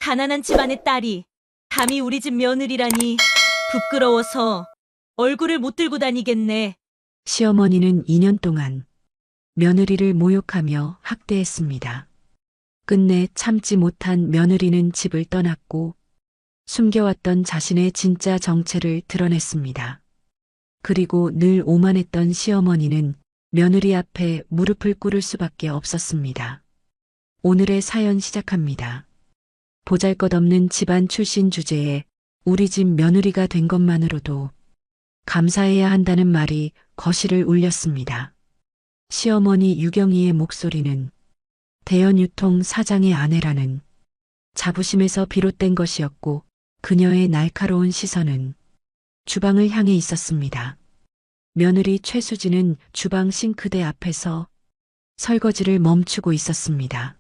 가난한 집안의 딸이 감히 우리 집 며느리라니 부끄러워서 얼굴을 못 들고 다니겠네. 시어머니는 2년 동안 며느리를 모욕하며 학대했습니다. 끝내 참지 못한 며느리는 집을 떠났고 숨겨왔던 자신의 진짜 정체를 드러냈습니다. 그리고 늘 오만했던 시어머니는 며느리 앞에 무릎을 꿇을 수밖에 없었습니다. 오늘의 사연 시작합니다. 보잘것없는 집안 출신 주제에 우리 집 며느리가 된 것만으로도 감사해야 한다는 말이 거실을 울렸습니다. 시어머니 유경이의 목소리는 대연유통 사장의 아내라는 자부심에서 비롯된 것이었고 그녀의 날카로운 시선은 주방을 향해 있었습니다. 며느리 최수진은 주방 싱크대 앞에서 설거지를 멈추고 있었습니다.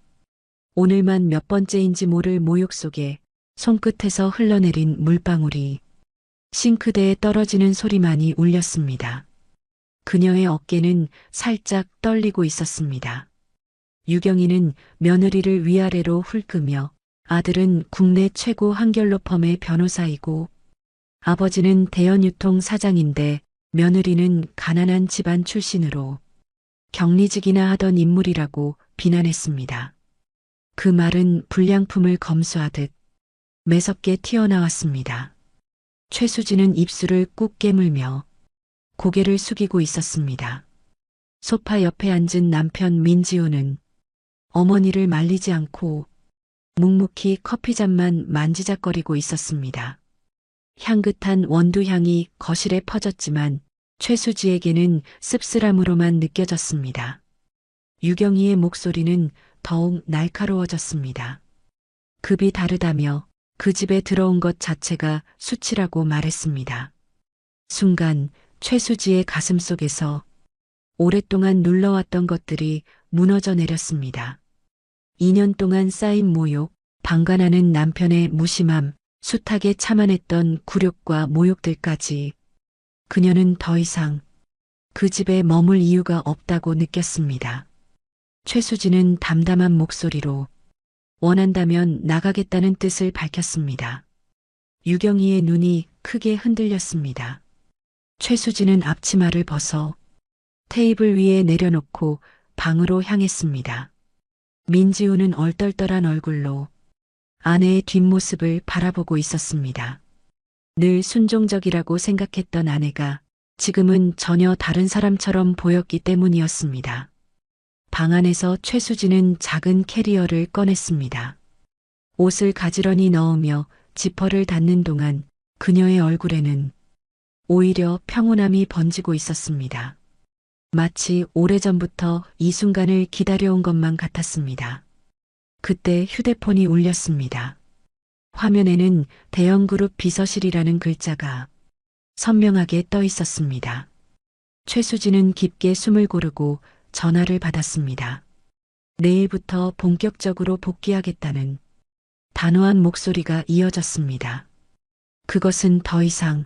오늘만 몇 번째인지 모를 모욕 속에 손끝에서 흘러내린 물방울이 싱크대에 떨어지는 소리만이 울렸습니다. 그녀의 어깨는 살짝 떨리고 있었습니다. 유경이는 며느리를 위아래로 훑으며 아들은 국내 최고 한결로 펌의 변호사이고 아버지는 대연유통 사장인데 며느리는 가난한 집안 출신으로 격리직이나 하던 인물이라고 비난했습니다. 그 말은 불량품을 검수하듯 매섭게 튀어나왔습니다. 최수진은 입술을 꾹 깨물며 고개를 숙이고 있었습니다. 소파 옆에 앉은 남편 민지호는 어머니를 말리지 않고 묵묵히 커피잔만 만지작거리고 있었습니다. 향긋한 원두향이 거실에 퍼졌지만 최수지에게는 씁쓸함으로만 느껴졌습니다. 유경이의 목소리는 더욱 날카로워졌습니다. 급이 다르다며 그 집에 들어온 것 자체가 수치라고 말했습니다. 순간 최수지의 가슴 속에서 오랫동안 눌러왔던 것들이 무너져 내렸습니다. 2년 동안 쌓인 모욕, 방관하는 남편의 무심함, 숱하게 참아냈던 굴욕과 모욕들까지 그녀는 더 이상 그 집에 머물 이유가 없다고 느꼈습니다. 최수진은 담담한 목소리로 원한다면 나가겠다는 뜻을 밝혔습니다. 유경이의 눈이 크게 흔들렸습니다. 최수진은 앞치마를 벗어 테이블 위에 내려놓고 방으로 향했습니다. 민지우는 얼떨떨한 얼굴로 아내의 뒷모습을 바라보고 있었습니다. 늘 순종적이라고 생각했던 아내가 지금은 전혀 다른 사람처럼 보였기 때문이었습니다. 방 안에서 최수진은 작은 캐리어를 꺼냈습니다. 옷을 가지런히 넣으며 지퍼를 닫는 동안 그녀의 얼굴에는 오히려 평온함이 번지고 있었습니다. 마치 오래전부터 이 순간을 기다려온 것만 같았습니다. 그때 휴대폰이 울렸습니다. 화면에는 대형그룹 비서실이라는 글자가 선명하게 떠 있었습니다. 최수진은 깊게 숨을 고르고 전화를 받았습니다. 내일부터 본격적으로 복귀하겠다는 단호한 목소리가 이어졌습니다. 그것은 더 이상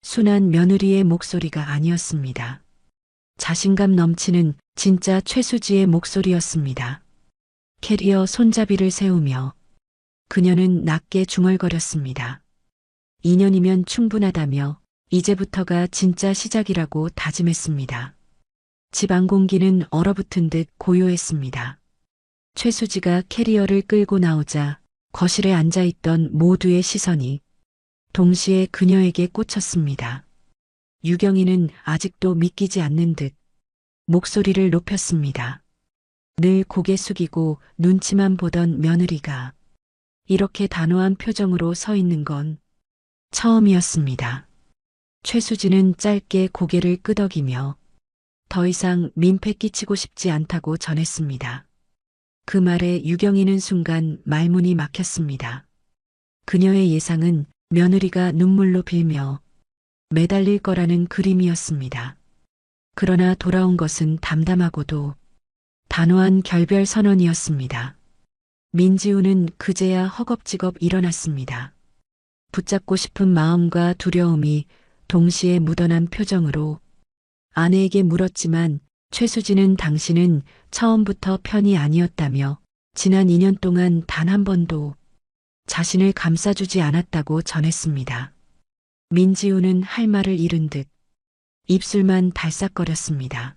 순한 며느리의 목소리가 아니었습니다. 자신감 넘치는 진짜 최수지의 목소리였습니다. 캐리어 손잡이를 세우며 그녀는 낮게 중얼거렸습니다. 2년이면 충분하다며 이제부터가 진짜 시작이라고 다짐했습니다. 집안 공기는 얼어붙은 듯 고요했습니다. 최수지가 캐리어를 끌고 나오자 거실에 앉아있던 모두의 시선이 동시에 그녀에게 꽂혔습니다. 유경이는 아직도 믿기지 않는 듯 목소리를 높였습니다. 늘 고개 숙이고 눈치만 보던 며느리가 이렇게 단호한 표정으로 서 있는 건 처음이었습니다. 최수진은 짧게 고개를 끄덕이며 더 이상 민폐 끼치고 싶지 않다고 전했습니다. 그 말에 유경이는 순간 말문이 막혔습니다. 그녀의 예상은 며느리가 눈물로 빌며 매달릴 거라는 그림이었습니다. 그러나 돌아온 것은 담담하고도 단호한 결별 선언이었습니다. 민지우는 그제야 허겁지겁 일어났습니다. 붙잡고 싶은 마음과 두려움이 동시에 묻어난 표정으로 아내에게 물었지만 최수진은 당신은 처음부터 편이 아니었다며 지난 2년 동안 단 한 번도 자신을 감싸주지 않았다고 전했습니다. 민지우는 할 말을 잃은 듯 입술만 달싹거렸습니다.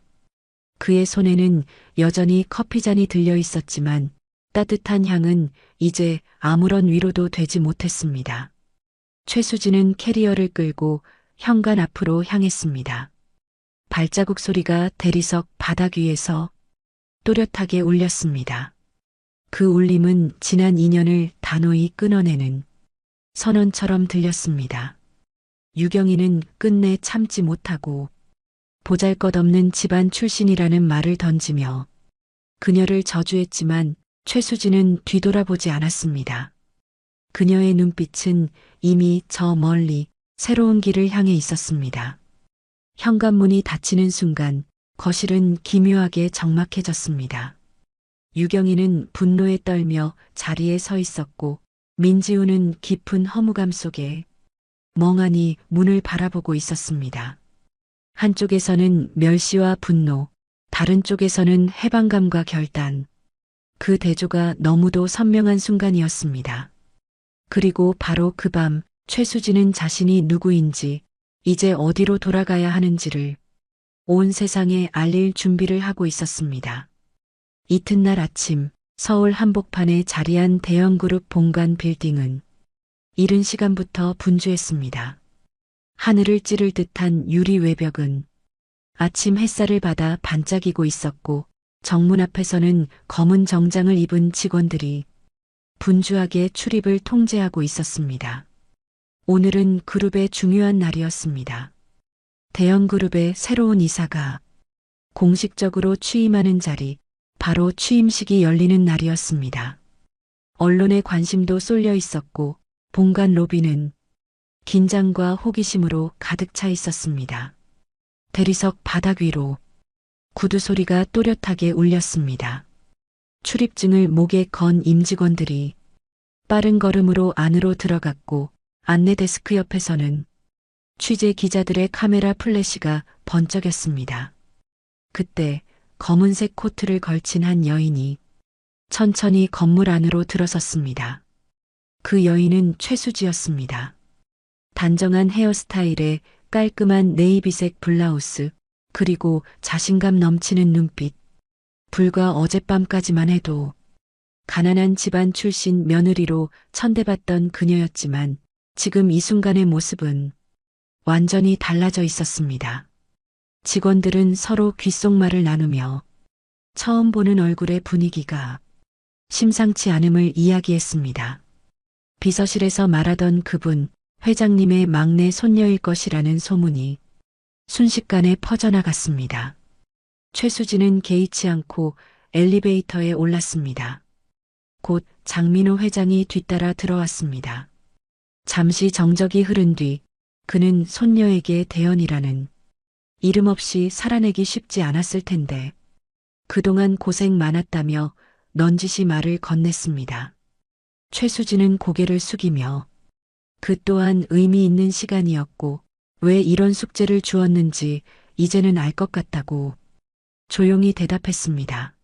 그의 손에는 여전히 커피잔이 들려 있었지만 따뜻한 향은 이제 아무런 위로도 되지 못했습니다. 최수진은 캐리어를 끌고 현관 앞으로 향했습니다. 발자국 소리가 대리석 바닥 위에서 또렷하게 울렸습니다. 그 울림은 지난 인연을 단호히 끊어내는 선언처럼 들렸습니다. 유경이는 끝내 참지 못하고 보잘것없는 집안 출신이라는 말을 던지며 그녀를 저주했지만 최수진은 뒤돌아보지 않았습니다. 그녀의 눈빛은 이미 저 멀리 새로운 길을 향해 있었습니다. 현관문이 닫히는 순간 거실은 기묘하게 적막해졌습니다. 유경이는 분노에 떨며 자리에 서 있었고 민지우는 깊은 허무감 속에 멍하니 문을 바라보고 있었습니다. 한쪽에서는 멸시와 분노, 다른 쪽에서는 해방감과 결단. 그 대조가 너무도 선명한 순간이었습니다. 그리고 바로 그 밤 최수진은 자신이 누구인지, 이제 어디로 돌아가야 하는지를 온 세상에 알릴 준비를 하고 있었습니다. 이튿날 아침 서울 한복판에 자리한 대형그룹 본관 빌딩은 이른 시간부터 분주했습니다. 하늘을 찌를 듯한 유리 외벽은 아침 햇살을 받아 반짝이고 있었고 정문 앞에서는 검은 정장을 입은 직원들이 분주하게 출입을 통제하고 있었습니다. 오늘은 그룹의 중요한 날이었습니다. 대형 그룹의 새로운 이사가 공식적으로 취임하는 자리, 바로 취임식이 열리는 날이었습니다. 언론의 관심도 쏠려 있었고 본관 로비는 긴장과 호기심으로 가득 차 있었습니다. 대리석 바닥 위로 구두 소리가 또렷하게 울렸습니다. 출입증을 목에 건 임직원들이 빠른 걸음으로 안으로 들어갔고 안내 데스크 옆에서는 취재 기자들의 카메라 플래시가 번쩍였습니다. 그때 검은색 코트를 걸친 한 여인이 천천히 건물 안으로 들어섰습니다. 그 여인은 최수지였습니다. 단정한 헤어스타일에 깔끔한 네이비색 블라우스, 그리고 자신감 넘치는 눈빛. 불과 어젯밤까지만 해도 가난한 집안 출신 며느리로 천대받던 그녀였지만 지금 이 순간의 모습은 완전히 달라져 있었습니다. 직원들은 서로 귓속말을 나누며 처음 보는 얼굴의 분위기가 심상치 않음을 이야기했습니다. 비서실에서 말하던 그분, 회장님의 막내 손녀일 것이라는 소문이 순식간에 퍼져나갔습니다. 최수진은 개의치 않고 엘리베이터에 올랐습니다. 곧 장민호 회장이 뒤따라 들어왔습니다. 잠시 정적이 흐른 뒤 그는 손녀에게 대연이라는 이름 없이 살아내기 쉽지 않았을 텐데 그동안 고생 많았다며 넌지시 말을 건넸습니다. 최수진은 고개를 숙이며 그 또한 의미 있는 시간이었고 왜 이런 숙제를 주었는지 이제는 알 것 같다고 조용히 대답했습니다.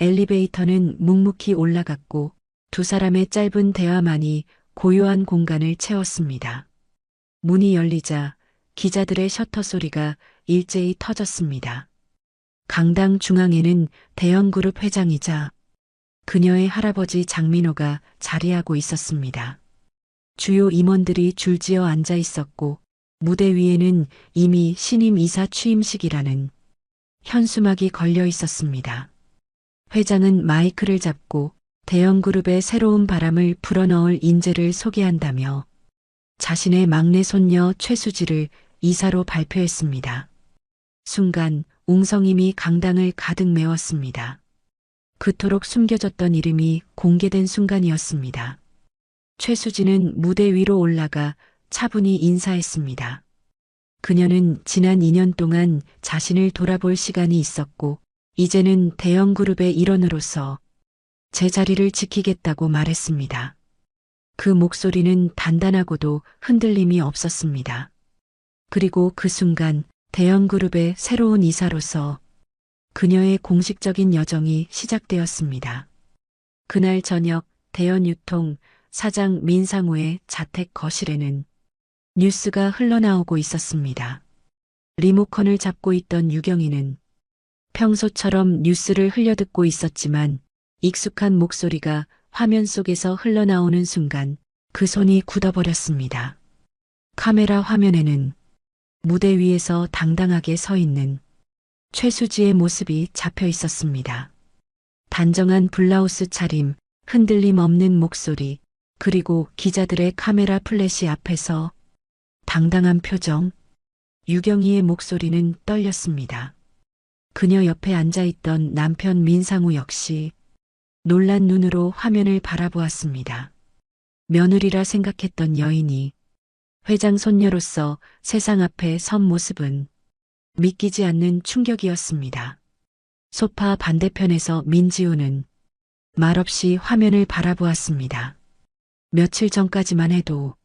엘리베이터는 묵묵히 올라갔고 두 사람의 짧은 대화만이 고요한 공간을 채웠습니다. 문이 열리자 기자들의 셔터 소리가 일제히 터졌습니다. 강당 중앙에는 대형그룹 회장이자 그녀의 할아버지 장민호가 자리하고 있었습니다. 주요 임원들이 줄지어 앉아 있었고 무대 위에는 이미 신임 이사 취임식이라는 현수막이 걸려 있었습니다. 회장은 마이크를 잡고 대형그룹의 새로운 바람을 불어넣을 인재를 소개한다며 자신의 막내 손녀 최수지를 이사로 발표했습니다. 순간 웅성임이 강당을 가득 메웠습니다. 그토록 숨겨졌던 이름이 공개된 순간이었습니다. 최수지는 무대 위로 올라가 차분히 인사했습니다. 그녀는 지난 2년 동안 자신을 돌아볼 시간이 있었고 이제는 대형그룹의 일원으로서 제 자리를 지키겠다고 말했습니다. 그 목소리는 단단하고도 흔들림이 없었습니다. 그리고 그 순간 대형그룹의 새로운 이사로서 그녀의 공식적인 여정이 시작되었습니다. 그날 저녁 대연유통 사장 민상우의 자택 거실에는 뉴스가 흘러나오고 있었습니다. 리모컨을 잡고 있던 유경이는 평소처럼 뉴스를 흘려듣고 있었지만 익숙한 목소리가 화면 속에서 흘러나오는 순간 그 손이 굳어버렸습니다. 카메라 화면에는 무대 위에서 당당하게 서 있는 최수지의 모습이 잡혀 있었습니다. 단정한 블라우스 차림, 흔들림 없는 목소리, 그리고 기자들의 카메라 플래시 앞에서 당당한 표정, 유경이의 목소리는 떨렸습니다. 그녀 옆에 앉아있던 남편 민상우 역시 놀란 눈으로 화면을 바라보았습니다. 며느리라 생각했던 여인이 회장 손녀로서 세상 앞에 선 모습은 믿기지 않는 충격이었습니다. 소파 반대편에서 민지우는 말없이 화면을 바라보았습니다. 며칠 전까지만 해도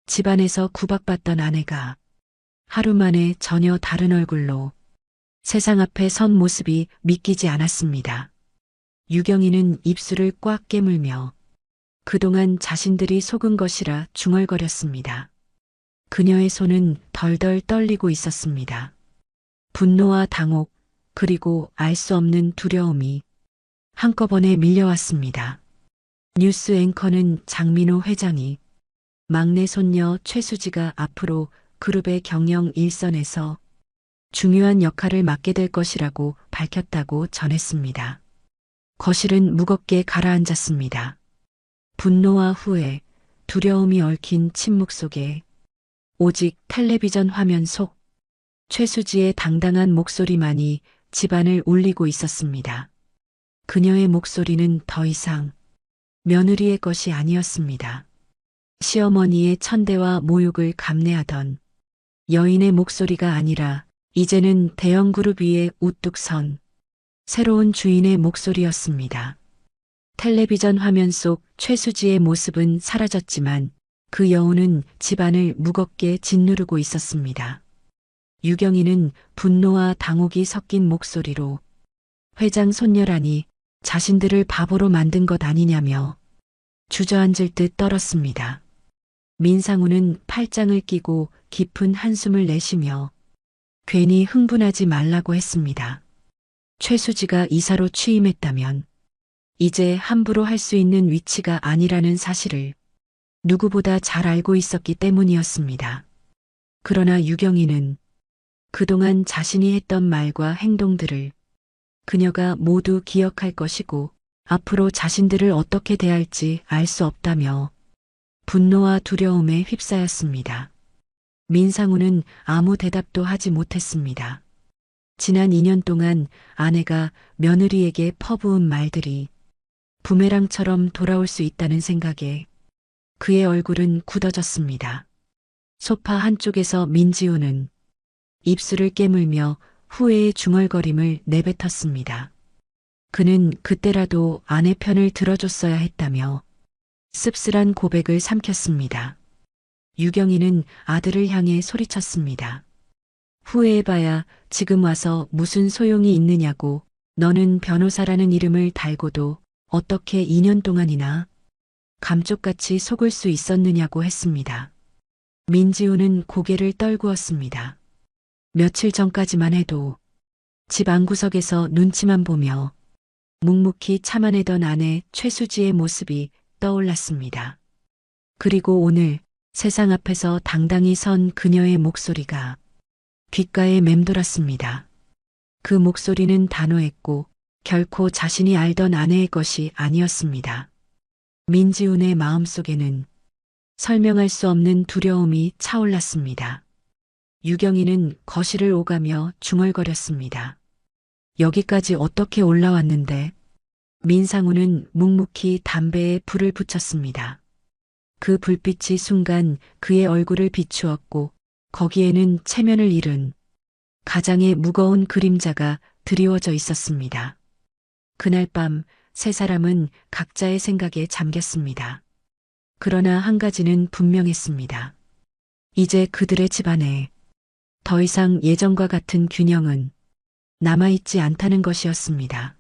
집안에서 구박받던 아내가 하루 만에 전혀 다른 얼굴로 세상 앞에 선 모습이 믿기지 않았습니다. 유경이는 입술을 꽉 깨물며 그동안 자신들이 속은 것이라 중얼거렸습니다. 그녀의 손은 덜덜 떨리고 있었습니다. 분노와 당혹, 그리고 알 수 없는 두려움이 한꺼번에 밀려왔습니다. 뉴스 앵커는 장민호 회장이 막내 손녀 최수지가 앞으로 그룹의 경영 일선에서 중요한 역할을 맡게 될 것이라고 밝혔다고 전했습니다. 거실은 무겁게 가라앉았습니다. 분노와 후회, 두려움이 얽힌 침묵 속에 오직 텔레비전 화면 속 최수지의 당당한 목소리만이 집안을 울리고 있었습니다. 그녀의 목소리는 더 이상 며느리의 것이 아니었습니다. 시어머니의 천대와 모욕을 감내하던 여인의 목소리가 아니라 이제는 대형 그룹 위에 우뚝 선 새로운 주인의 목소리였습니다. 텔레비전 화면 속 최수지의 모습은 사라졌지만 그 여운은 집안을 무겁게 짓누르고 있었습니다. 유경이는 분노와 당혹이 섞인 목소리로 회장 손녀라니 자신들을 바보로 만든 것 아니냐며 주저앉을 듯 떨었습니다. 민상우는 팔짱을 끼고 깊은 한숨을 내쉬며 괜히 흥분하지 말라고 했습니다. 최수지가 이사로 취임했다면 이제 함부로 할 수 있는 위치가 아니라는 사실을 누구보다 잘 알고 있었기 때문이었습니다. 그러나 유경이는 그동안 자신이 했던 말과 행동들을 그녀가 모두 기억할 것이고 앞으로 자신들을 어떻게 대할지 알 수 없다며 분노와 두려움에 휩싸였습니다. 민상우는 아무 대답도 하지 못했습니다. 지난 2년 동안 아내가 며느리에게 퍼부은 말들이 부메랑처럼 돌아올 수 있다는 생각에 그의 얼굴은 굳어졌습니다. 소파 한쪽에서 민지우는 입술을 깨물며 후회의 중얼거림을 내뱉었습니다. 그는 그때라도 아내 편을 들어줬어야 했다며 씁쓸한 고백을 삼켰습니다. 유경이는 아들을 향해 소리쳤습니다. 후회해봐야 지금 와서 무슨 소용이 있느냐고. 너는 변호사라는 이름을 달고도 어떻게 2년 동안이나 감쪽같이 속을 수 있었느냐고 했습니다. 민지우는 고개를 떨구었습니다. 며칠 전까지만 해도 집 안구석에서 눈치만 보며 묵묵히 참아내던 아내 최수지의 모습이 떠올랐습니다. 그리고 오늘 세상 앞에서 당당히 선 그녀의 목소리가 귓가에 맴돌았습니다. 그 목소리는 단호했고 결코 자신이 알던 아내의 것이 아니었습니다. 민지훈의 마음속에는 설명할 수 없는 두려움이 차올랐습니다. 유경이는 거실을 오가며 중얼거렸습니다. 여기까지 어떻게 올라왔는데? 민상우는 묵묵히 담배에 불을 붙였습니다. 그 불빛이 순간 그의 얼굴을 비추었고 거기에는 체면을 잃은 가장의 무거운 그림자가 드리워져 있었습니다. 그날 밤 세 사람은 각자의 생각에 잠겼습니다. 그러나 한 가지는 분명했습니다. 이제 그들의 집안에 더 이상 예전과 같은 균형은 남아있지 않다는 것이었습니다.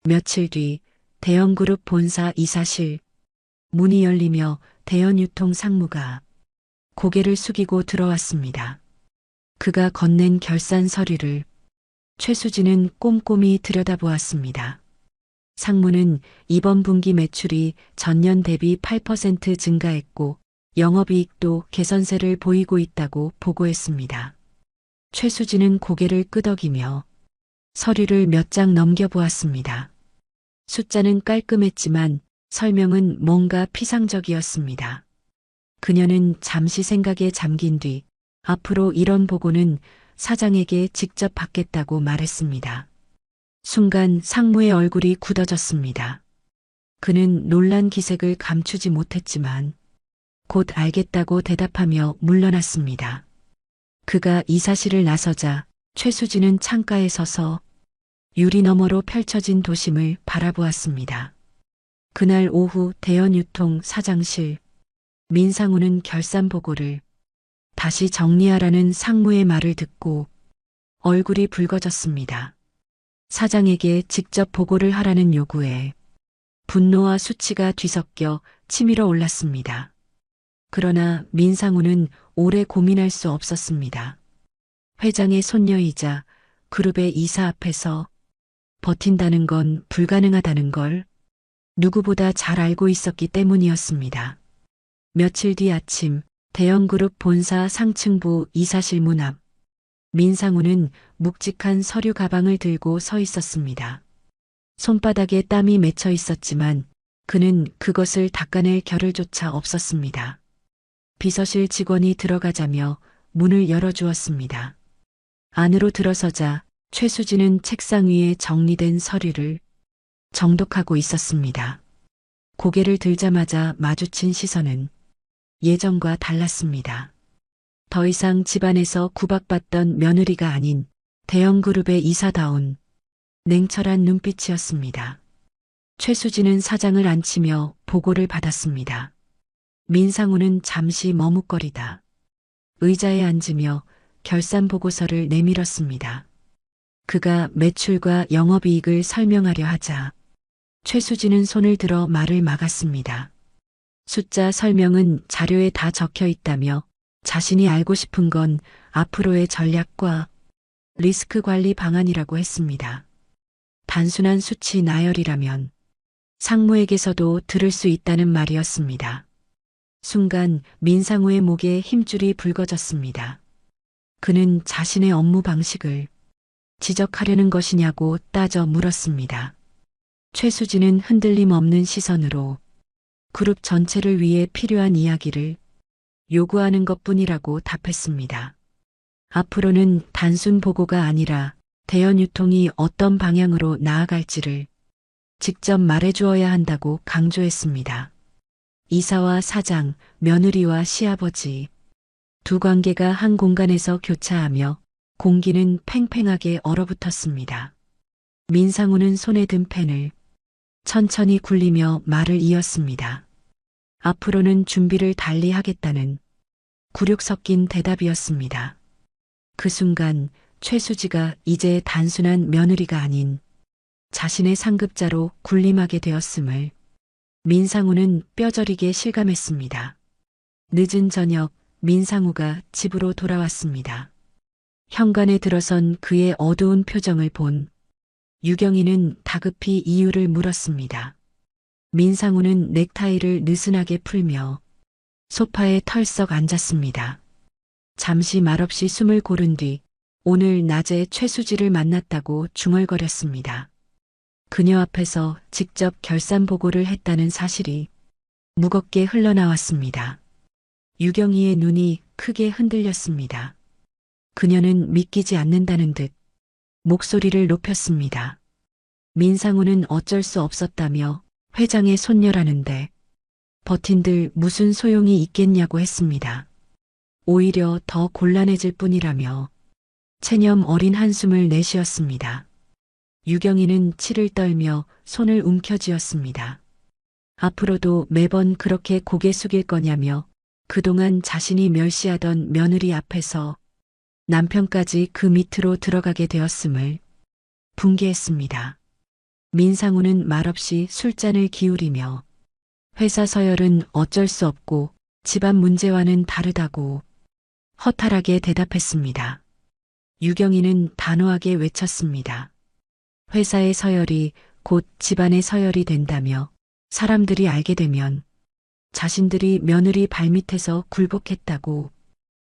며칠 뒤 대형그룹 본사 이사실, 문이 열리며 대연유통 상무가 고개를 숙이고 들어왔습니다. 그가 건넨 결산 서류를 최수진은 꼼꼼히 들여다보았습니다. 상무는 이번 분기 매출이 전년 대비 8% 증가했고 영업이익도 개선세를 보이고 있다고 보고했습니다. 최수진은 고개를 끄덕이며 서류를 몇 장 넘겨보았습니다. 숫자는 깔끔했지만 설명은 뭔가 피상적이었습니다. 그녀는 잠시 생각에 잠긴 뒤 앞으로 이런 보고는 사장에게 직접 받겠다고 말했습니다. 순간 상무의 얼굴이 굳어졌습니다. 그는 놀란 기색을 감추지 못했지만 곧 알겠다고 대답하며 물러났습니다. 그가 이 사실을 나서자 최수진은 창가에 서서 유리 너머로 펼쳐진 도심을 바라보았습니다. 그날 오후 대연유통 사장실, 민상우는 결산 보고를 다시 정리하라는 상무의 말을 듣고 얼굴이 붉어졌습니다. 사장에게 직접 보고를 하라는 요구에 분노와 수치가 뒤섞여 치밀어 올랐습니다. 그러나 민상우는 오래 고민할 수 없었습니다. 회장의 손녀이자 그룹의 이사 앞에서 버틴다는 건 불가능하다는 걸 누구보다 잘 알고 있었기 때문이었습니다. 며칠 뒤 아침 대형그룹 본사 상층부 이사실 문 앞, 민상우는 묵직한 서류 가방을 들고 서 있었습니다. 손바닥에 땀이 맺혀 있었지만 그는 그것을 닦아낼 겨를조차 없었습니다. 비서실 직원이 들어가자며 문을 열어주었습니다. 안으로 들어서자 최수진은 책상 위에 정리된 서류를 정독하고 있었습니다. 고개를 들자마자 마주친 시선은 예전과 달랐습니다. 더 이상 집안에서 구박받던 며느리가 아닌 대형그룹의 이사다운 냉철한 눈빛이었습니다. 최수진은 사장을 앉히며 보고를 받았습니다. 민상우는 잠시 머뭇거리다 의자에 앉으며 결산 보고서를 내밀었습니다. 그가 매출과 영업이익을 설명하려 하자 최수진은 손을 들어 말을 막았습니다. 숫자 설명은 자료에 다 적혀 있다며 자신이 알고 싶은 건 앞으로의 전략과 리스크 관리 방안이라고 했습니다. 단순한 수치 나열이라면 상무에게서도 들을 수 있다는 말이었습니다. 순간 민상우의 목에 힘줄이 붉어졌습니다. 그는 자신의 업무 방식을 지적하려는 것이냐고 따져 물었습니다. 최수진은 흔들림 없는 시선으로 그룹 전체를 위해 필요한 이야기를 요구하는 것뿐이라고 답했습니다. 앞으로는 단순 보고가 아니라 대연유통이 어떤 방향으로 나아갈지를 직접 말해주어야 한다고 강조했습니다. 이사와 사장, 며느리와 시아버지, 두 관계가 한 공간에서 교차하며 공기는 팽팽하게 얼어붙었습니다. 민상우는 손에 든 펜을 천천히 굴리며 말을 이었습니다. 앞으로는 준비를 달리 하겠다는 굴욕 섞인 대답이었습니다. 그 순간 최수지가 이제 단순한 며느리가 아닌 자신의 상급자로 군림하게 되었음을 민상우는 뼈저리게 실감했습니다. 늦은 저녁 민상우가 집으로 돌아왔습니다. 현관에 들어선 그의 어두운 표정을 본 유경이는 다급히 이유를 물었습니다. 민상우는 넥타이를 느슨하게 풀며 소파에 털썩 앉았습니다. 잠시 말없이 숨을 고른 뒤 오늘 낮에 최수지를 만났다고 중얼거렸습니다. 그녀 앞에서 직접 결산 보고를 했다는 사실이 무겁게 흘러나왔습니다. 유경이의 눈이 크게 흔들렸습니다. 그녀는 믿기지 않는다는 듯 목소리를 높였습니다. 민상우는 어쩔 수 없었다며 회장의 손녀라는데 버틴들 무슨 소용이 있겠냐고 했습니다. 오히려 더 곤란해질 뿐이라며 체념 어린 한숨을 내쉬었습니다. 유경이는 치를 떨며 손을 움켜쥐었습니다. 앞으로도 매번 그렇게 고개 숙일 거냐며 그동안 자신이 멸시하던 며느리 앞에서 남편까지 그 밑으로 들어가게 되었음을 분개했습니다. 민상우는 말없이 술잔을 기울이며 회사 서열은 어쩔 수 없고 집안 문제와는 다르다고 허탈하게 대답했습니다. 유경이는 단호하게 외쳤습니다. 회사의 서열이 곧 집안의 서열이 된다며 사람들이 알게 되면 자신들이 며느리 발밑에서 굴복했다고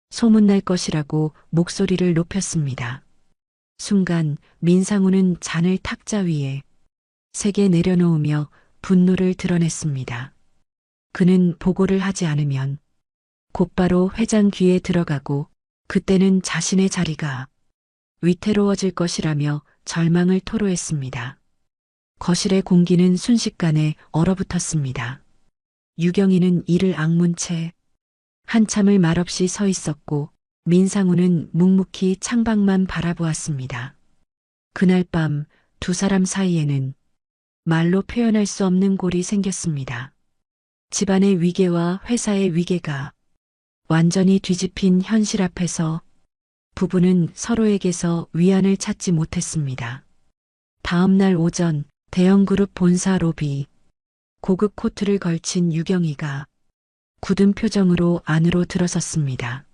소문날 것이라고 목소리를 높였습니다. 순간 민상우는 잔을 탁자 위에 세게 내려놓으며 분노를 드러냈습니다. 그는 보고를 하지 않으면 곧바로 회장 귀에 들어가고 그때는 자신의 자리가 위태로워질 것이라며 절망을 토로했습니다. 거실의 공기는 순식간에 얼어붙었습니다. 유경이는 이를 악문 채 한참을 말없이 서 있었고 민상우는 묵묵히 창밖만 바라보았습니다. 그날 밤 두 사람 사이에는 말로 표현할 수 없는 골이 생겼습니다. 집안의 위계와 회사의 위계가 완전히 뒤집힌 현실 앞에서 부부는 서로에게서 위안을 찾지 못했습니다. 다음 날 오전 대형그룹 본사 로비, 고급 코트를 걸친 유경이가 굳은 표정으로 안으로 들어섰습니다.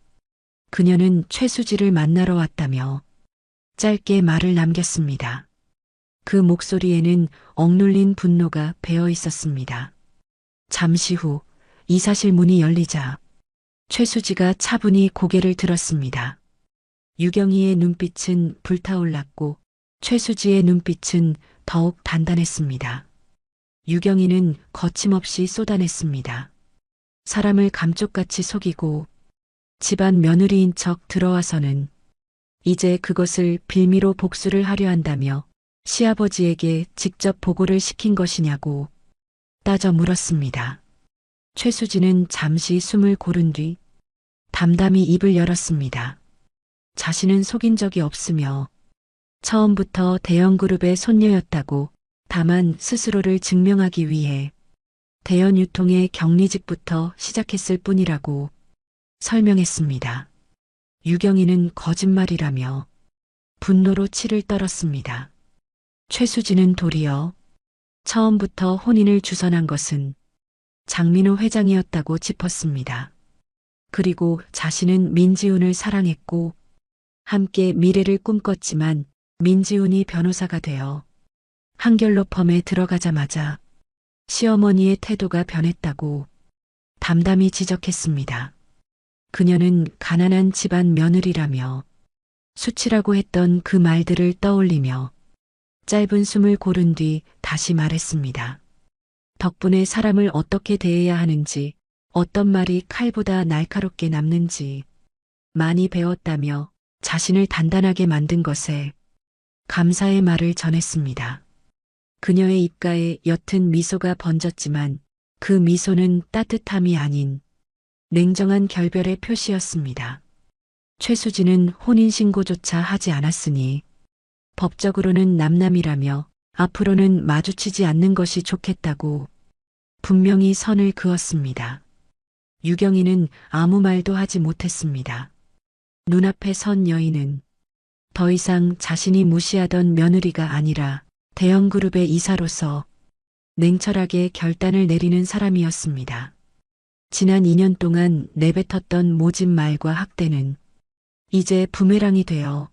그녀는 최수지를 만나러 왔다며 짧게 말을 남겼습니다. 그 목소리에는 억눌린 분노가 배어 있었습니다. 잠시 후 이사실 문이 열리자 최수지가 차분히 고개를 들었습니다. 유경이의 눈빛은 불타올랐고 최수지의 눈빛은 더욱 단단했습니다. 유경이는 거침없이 쏟아냈습니다. 사람을 감쪽같이 속이고 집안 며느리인 척 들어와서는 이제 그것을 빌미로 복수를 하려 한다며 시아버지에게 직접 보고를 시킨 것이냐고 따져 물었습니다. 최수지는 잠시 숨을 고른 뒤 담담히 입을 열었습니다. 자신은 속인 적이 없으며 처음부터 대형그룹의 손녀였다고 다만 스스로를 증명하기 위해 대연유통의 격리직부터 시작했을 뿐이라고 설명했습니다. 유경이는 거짓말이라며 분노로 치를 떨었습니다. 최수지는 도리어 처음부터 혼인을 주선한 것은 장민호 회장이었다고 짚었습니다. 그리고 자신은 민지훈을 사랑했고 함께 미래를 꿈꿨지만 민지훈이 변호사가 되어 한결로펌에 들어가자마자 시어머니의 태도가 변했다고 담담히 지적했습니다. 그녀는 가난한 집안 며느리라며 수치라고 했던 그 말들을 떠올리며 짧은 숨을 고른 뒤 다시 말했습니다. 덕분에 사람을 어떻게 대해야 하는지, 어떤 말이 칼보다 날카롭게 남는지 많이 배웠다며 자신을 단단하게 만든 것에 감사의 말을 전했습니다. 그녀의 입가에 옅은 미소가 번졌지만 그 미소는 따뜻함이 아닌 냉정한 결별의 표시였습니다. 최수지는 혼인신고조차 하지 않았으니 법적으로는 남남이라며 앞으로는 마주치지 않는 것이 좋겠다고 분명히 선을 그었습니다. 유경이는 아무 말도 하지 못했습니다. 눈앞에 선 여인은 더 이상 자신이 무시하던 며느리가 아니라 대형그룹의 이사로서 냉철하게 결단을 내리는 사람이었습니다. 지난 2년 동안 내뱉었던 모진 말과 학대는 이제 부메랑이 되어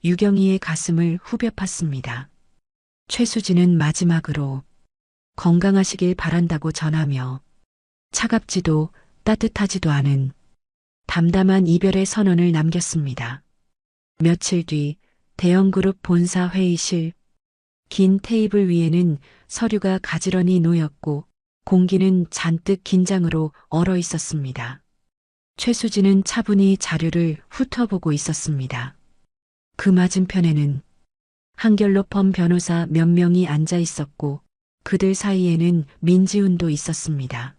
유경이의 가슴을 후벼 팠습니다. 최수지는 마지막으로 건강하시길 바란다고 전하며 차갑지도 따뜻하지도 않은 담담한 이별의 선언을 남겼습니다. 며칠 뒤 대형그룹 본사 회의실, 긴 테이블 위에는 서류가 가지런히 놓였고 공기는 잔뜩 긴장으로 얼어 있었습니다. 최수지는 차분히 자료를 훑어보고 있었습니다. 그 맞은편에는 한결로펌 변호사 몇 명이 앉아 있었고 그들 사이에는 민지훈도 있었습니다.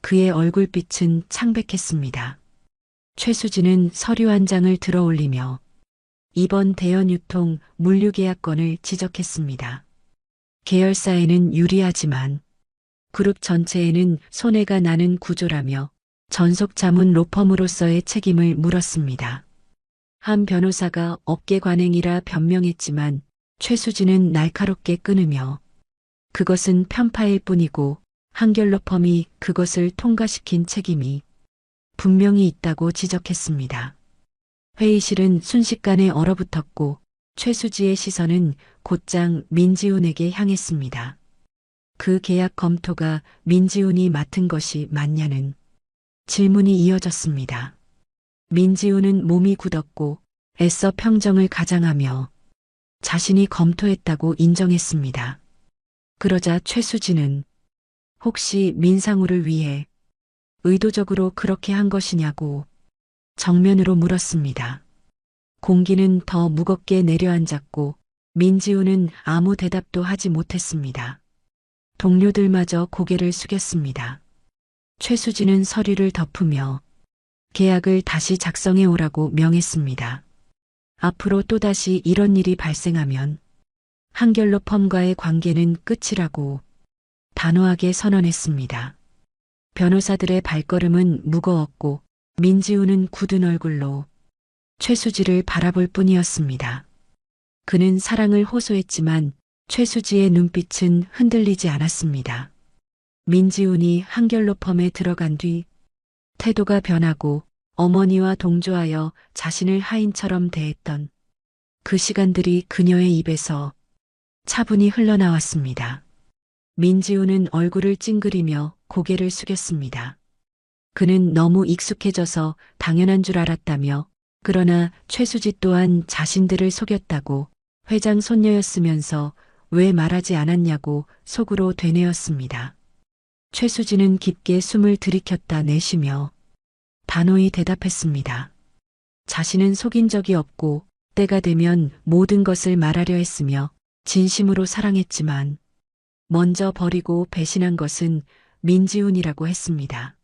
그의 얼굴빛은 창백했습니다. 최수지는 서류 한 장을 들어 올리며 이번 대연유통 물류계약건을 지적했습니다. 계열사에는 유리하지만 그룹 전체에는 손해가 나는 구조라며 전속 자문 로펌으로서의 책임을 물었습니다. 한 변호사가 업계 관행이라 변명했지만 최수지는 날카롭게 끊으며 그것은 편파일 뿐이고 한결로펌이 그것을 통과시킨 책임이 분명히 있다고 지적했습니다. 회의실은 순식간에 얼어붙었고 최수지의 시선은 곧장 민지훈에게 향했습니다. 그 계약 검토가 민지훈이 맡은 것이 맞냐는 질문이 이어졌습니다. 민지훈은 몸이 굳었고 애써 평정을 가장하며 자신이 검토했다고 인정했습니다. 그러자 최수지는 혹시 민상우를 위해 의도적으로 그렇게 한 것이냐고 정면으로 물었습니다. 공기는 더 무겁게 내려앉았고 민지훈은 아무 대답도 하지 못했습니다. 동료들마저 고개를 숙였습니다. 최수지는 서류를 덮으며 계약을 다시 작성해 오라고 명했습니다. 앞으로 또다시 이런 일이 발생하면 한결로펌과의 관계는 끝이라고 단호하게 선언했습니다. 변호사들의 발걸음은 무거웠고 민지훈은 굳은 얼굴로 최수지를 바라볼 뿐이었습니다. 그는 사랑을 호소했지만 최수지의 눈빛은 흔들리지 않았습니다. 민지훈이 한결로펌에 들어간 뒤 태도가 변하고 어머니와 동조하여 자신을 하인처럼 대했던 그 시간들이 그녀의 입에서 차분히 흘러나왔습니다. 민지훈은 얼굴을 찡그리며 고개를 숙였습니다. 그는 너무 익숙해져서 당연한 줄 알았다며 그러나 최수지 또한 자신들을 속였다고 회장 손녀였으면서 왜 말하지 않았냐고 속으로 되뇌었습니다. 최수지는 깊게 숨을 들이켰다 내쉬며 단호히 대답했습니다. 자신은 속인 적이 없고 때가 되면 모든 것을 말하려 했으며 진심으로 사랑했지만 먼저 버리고 배신한 것은 민지훈이라고 했습니다.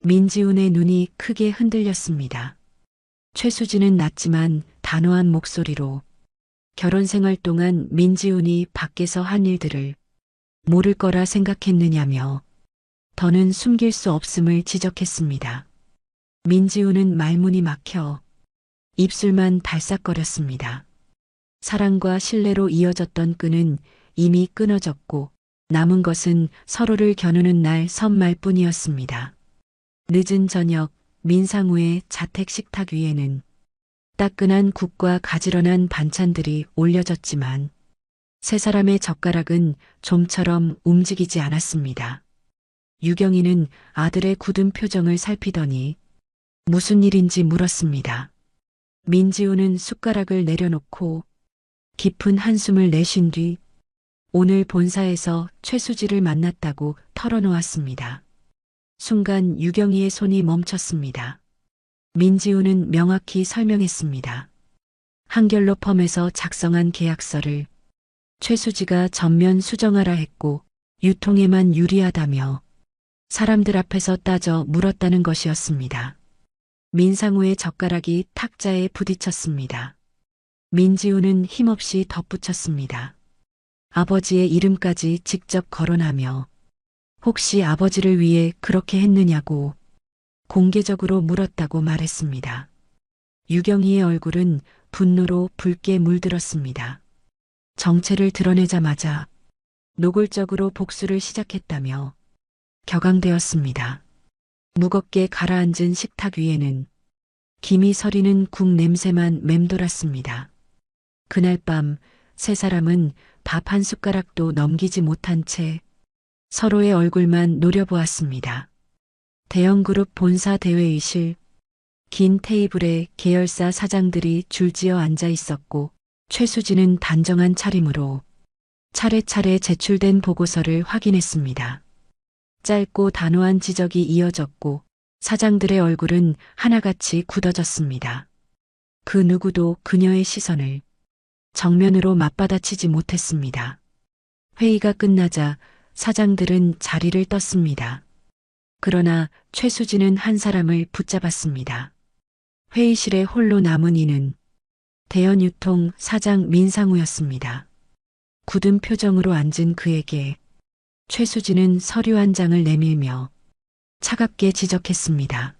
민지훈의 눈이 크게 흔들렸습니다. 최수지는 낮지만 단호한 목소리로 결혼 생활 동안 민지훈이 밖에서 한 일들을 모를 거라 생각했느냐며 더는 숨길 수 없음을 지적했습니다. 민지훈은 말문이 막혀 입술만 달싹거렸습니다. 사랑과 신뢰로 이어졌던 끈은 이미 끊어졌고 남은 것은 서로를 겨누는 날 선말뿐이었습니다. 늦은 저녁 민상우의 자택 식탁 위에는 따끈한 국과 가지런한 반찬들이 올려졌지만 세 사람의 젓가락은 좀처럼 움직이지 않았습니다. 유경이는 아들의 굳은 표정을 살피더니 무슨 일인지 물었습니다. 민지훈은 숟가락을 내려놓고 깊은 한숨을 내쉰 뒤 오늘 본사에서 최수지를 만났다고 털어놓았습니다. 순간 유경이의 손이 멈췄습니다. 민지훈은 명확히 설명했습니다. 한결로펌에서 작성한 계약서를 최수지가 전면 수정하라 했고 유통에만 유리하다며 사람들 앞에서 따져 물었다는 것이었습니다. 민상우의 젓가락이 탁자에 부딪혔습니다. 민지훈은 힘없이 덧붙였습니다. 아버지의 이름까지 직접 거론하며 혹시 아버지를 위해 그렇게 했느냐고 공개적으로 물었다고 말했습니다. 유경이의 얼굴은 분노로 붉게 물들었습니다. 정체를 드러내자마자 노골적으로 복수를 시작했다며 격앙되었습니다. 무겁게 가라앉은 식탁 위에는 김이 서리는 국 냄새만 맴돌았습니다. 그날 밤 세 사람은 밥 한 숟가락도 넘기지 못한 채 서로의 얼굴만 노려보았습니다. 대형그룹 본사 대회의실, 긴 테이블에 계열사 사장들이 줄지어 앉아 있었고 최수지는 단정한 차림으로 차례차례 제출된 보고서를 확인했습니다. 짧고 단호한 지적이 이어졌고 사장들의 얼굴은 하나같이 굳어졌습니다. 그 누구도 그녀의 시선을 정면으로 맞받아치지 못했습니다. 회의가 끝나자 사장들은 자리를 떴습니다. 그러나 최수지는 한 사람을 붙잡았습니다. 회의실에 홀로 남은 이는 대연유통 사장 민상우였습니다. 굳은 표정으로 앉은 그에게 최수지는 서류 한 장을 내밀며 차갑게 지적했습니다.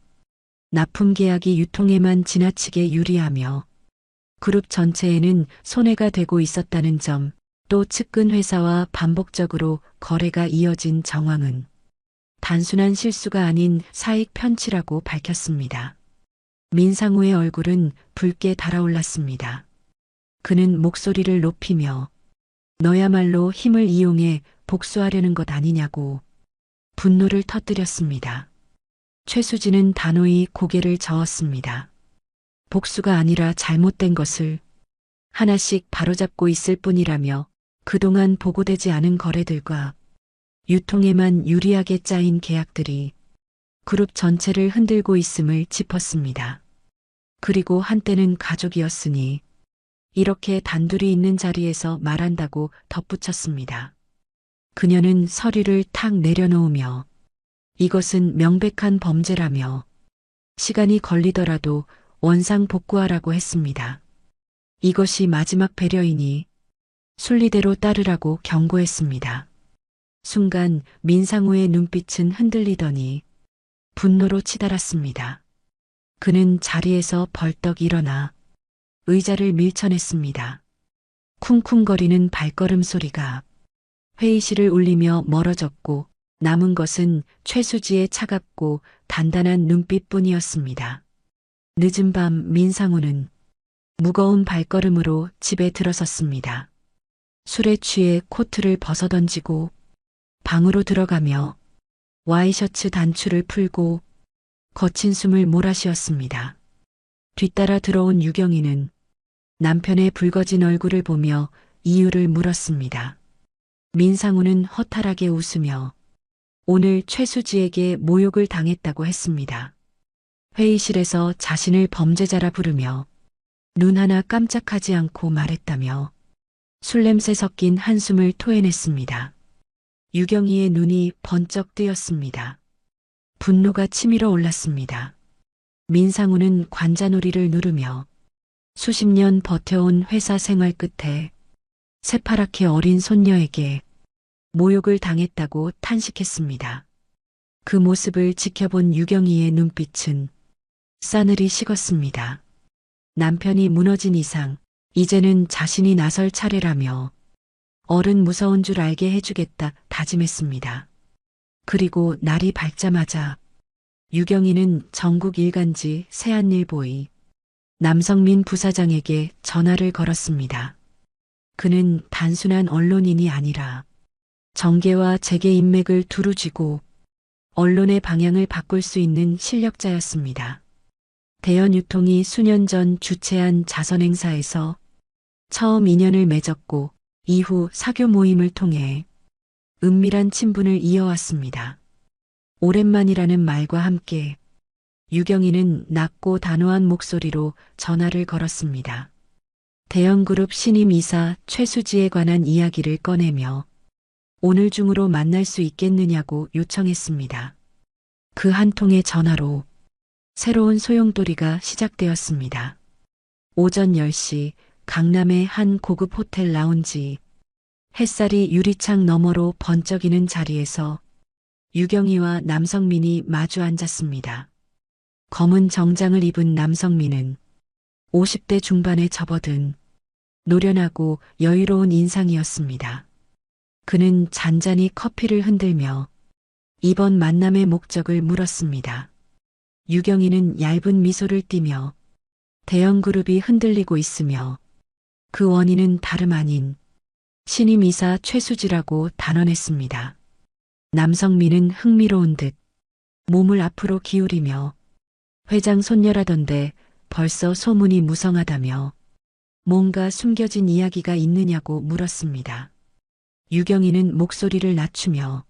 납품 계약이 유통에만 지나치게 유리하며 그룹 전체에는 손해가 되고 있었다는 점, 또 측근 회사와 반복적으로 거래가 이어진 정황은 단순한 실수가 아닌 사익 편취라고 밝혔습니다. 민상우의 얼굴은 붉게 달아올랐습니다. 그는 목소리를 높이며 너야말로 힘을 이용해 복수하려는 것 아니냐고 분노를 터뜨렸습니다. 최수진은 단호히 고개를 저었습니다. 복수가 아니라 잘못된 것을 하나씩 바로잡고 있을 뿐이라며 그동안 보고되지 않은 거래들과 유통에만 유리하게 짜인 계약들이 그룹 전체를 흔들고 있음을 짚었습니다. 그리고 한때는 가족이었으니 이렇게 단둘이 있는 자리에서 말한다고 덧붙였습니다. 그녀는 서류를 탁 내려놓으며 이것은 명백한 범죄라며 시간이 걸리더라도 원상 복구하라고 했습니다. 이것이 마지막 배려이니 순리대로 따르라고 경고했습니다. 순간 민상우의 눈빛은 흔들리더니 분노로 치달았습니다. 그는 자리에서 벌떡 일어나 의자를 밀쳐냈습니다. 쿵쿵거리는 발걸음 소리가 회의실을 울리며 멀어졌고 남은 것은 최수지의 차갑고 단단한 눈빛뿐이었습니다. 늦은 밤 민상우는 무거운 발걸음으로 집에 들어섰습니다. 술에 취해 코트를 벗어던지고 방으로 들어가며 와이셔츠 단추를 풀고 거친 숨을 몰아쉬었습니다. 뒤따라 들어온 유경이는 남편의 붉어진 얼굴을 보며 이유를 물었습니다. 민상우는 허탈하게 웃으며 오늘 최수지에게 모욕을 당했다고 했습니다. 회의실에서 자신을 범죄자라 부르며 눈 하나 깜짝하지 않고 말했다며 술냄새 섞인 한숨을 토해냈습니다. 유경이의 눈이 번쩍 뜨였습니다. 분노가 치밀어 올랐습니다. 민상우는 관자놀이를 누르며 수십 년 버텨온 회사 생활 끝에 새파랗게 어린 손녀에게 모욕을 당했다고 탄식했습니다. 그 모습을 지켜본 유경이의 눈빛은 싸늘히 식었습니다. 남편이 무너진 이상 이제는 자신이 나설 차례라며 어른 무서운 줄 알게 해주겠다 다짐했습니다. 그리고 날이 밝자마자 유경이는 전국 일간지 세안일보의 남성민 부사장에게 전화를 걸었습니다. 그는 단순한 언론인이 아니라 정계와 재계 인맥을 두루 쥐고 언론의 방향을 바꿀 수 있는 실력자였습니다. 대연유통이 수년 전 주최한 자선행사에서 처음 인연을 맺었고 이후 사교 모임을 통해 은밀한 친분을 이어왔습니다. 오랜만이라는 말과 함께 유경이는 낮고 단호한 목소리로 전화를 걸었습니다. 대형그룹 신임 이사 최수지에 관한 이야기를 꺼내며 오늘 중으로 만날 수 있겠느냐고 요청했습니다. 그 한 통의 전화로 새로운 소용돌이가 시작되었습니다. 오전 10시 강남의 한 고급 호텔 라운지, 햇살이 유리창 너머로 번쩍이는 자리에서 유경이와 남성민이 마주 앉았습니다. 검은 정장을 입은 남성민은 50대 중반에 접어든 노련하고 여유로운 인상이었습니다. 그는 잔잔히 커피를 흔들며 이번 만남의 목적을 물었습니다. 유경이는 얇은 미소를 띠며 대형 그룹이 흔들리고 있으며 그 원인은 다름 아닌 신임 이사 최수지라고 단언했습니다. 남성민은 흥미로운 듯 몸을 앞으로 기울이며 회장 손녀라던데 벌써 소문이 무성하다며 뭔가 숨겨진 이야기가 있느냐고 물었습니다. 유경이는 목소리를 낮추며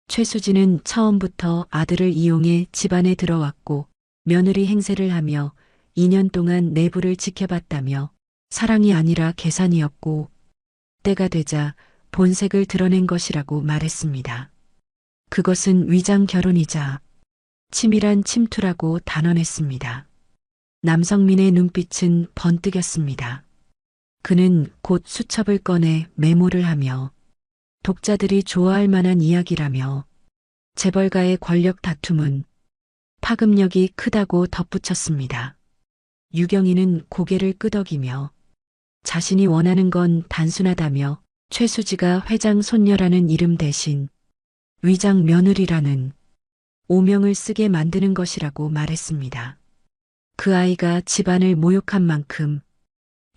최수진은 처음부터 아들을 이용해 집안에 들어왔고 며느리 행세를 하며 2년 동안 내부를 지켜봤다며 사랑이 아니라 계산이었고 때가 되자 본색을 드러낸 것이라고 말했습니다. 그것은 위장 결혼이자 치밀한 침투라고 단언했습니다. 남성민의 눈빛은 번뜩였습니다. 그는 곧 수첩을 꺼내 메모를 하며 독자들이 좋아할 만한 이야기라며 재벌가의 권력 다툼은 파급력이 크다고 덧붙였습니다. 유경이는 고개를 끄덕이며 자신이 원하는 건 단순하다며 최수지가 회장 손녀라는 이름 대신 위장 며느리라는 오명을 쓰게 만드는 것이라고 말했습니다. 그 아이가 집안을 모욕한 만큼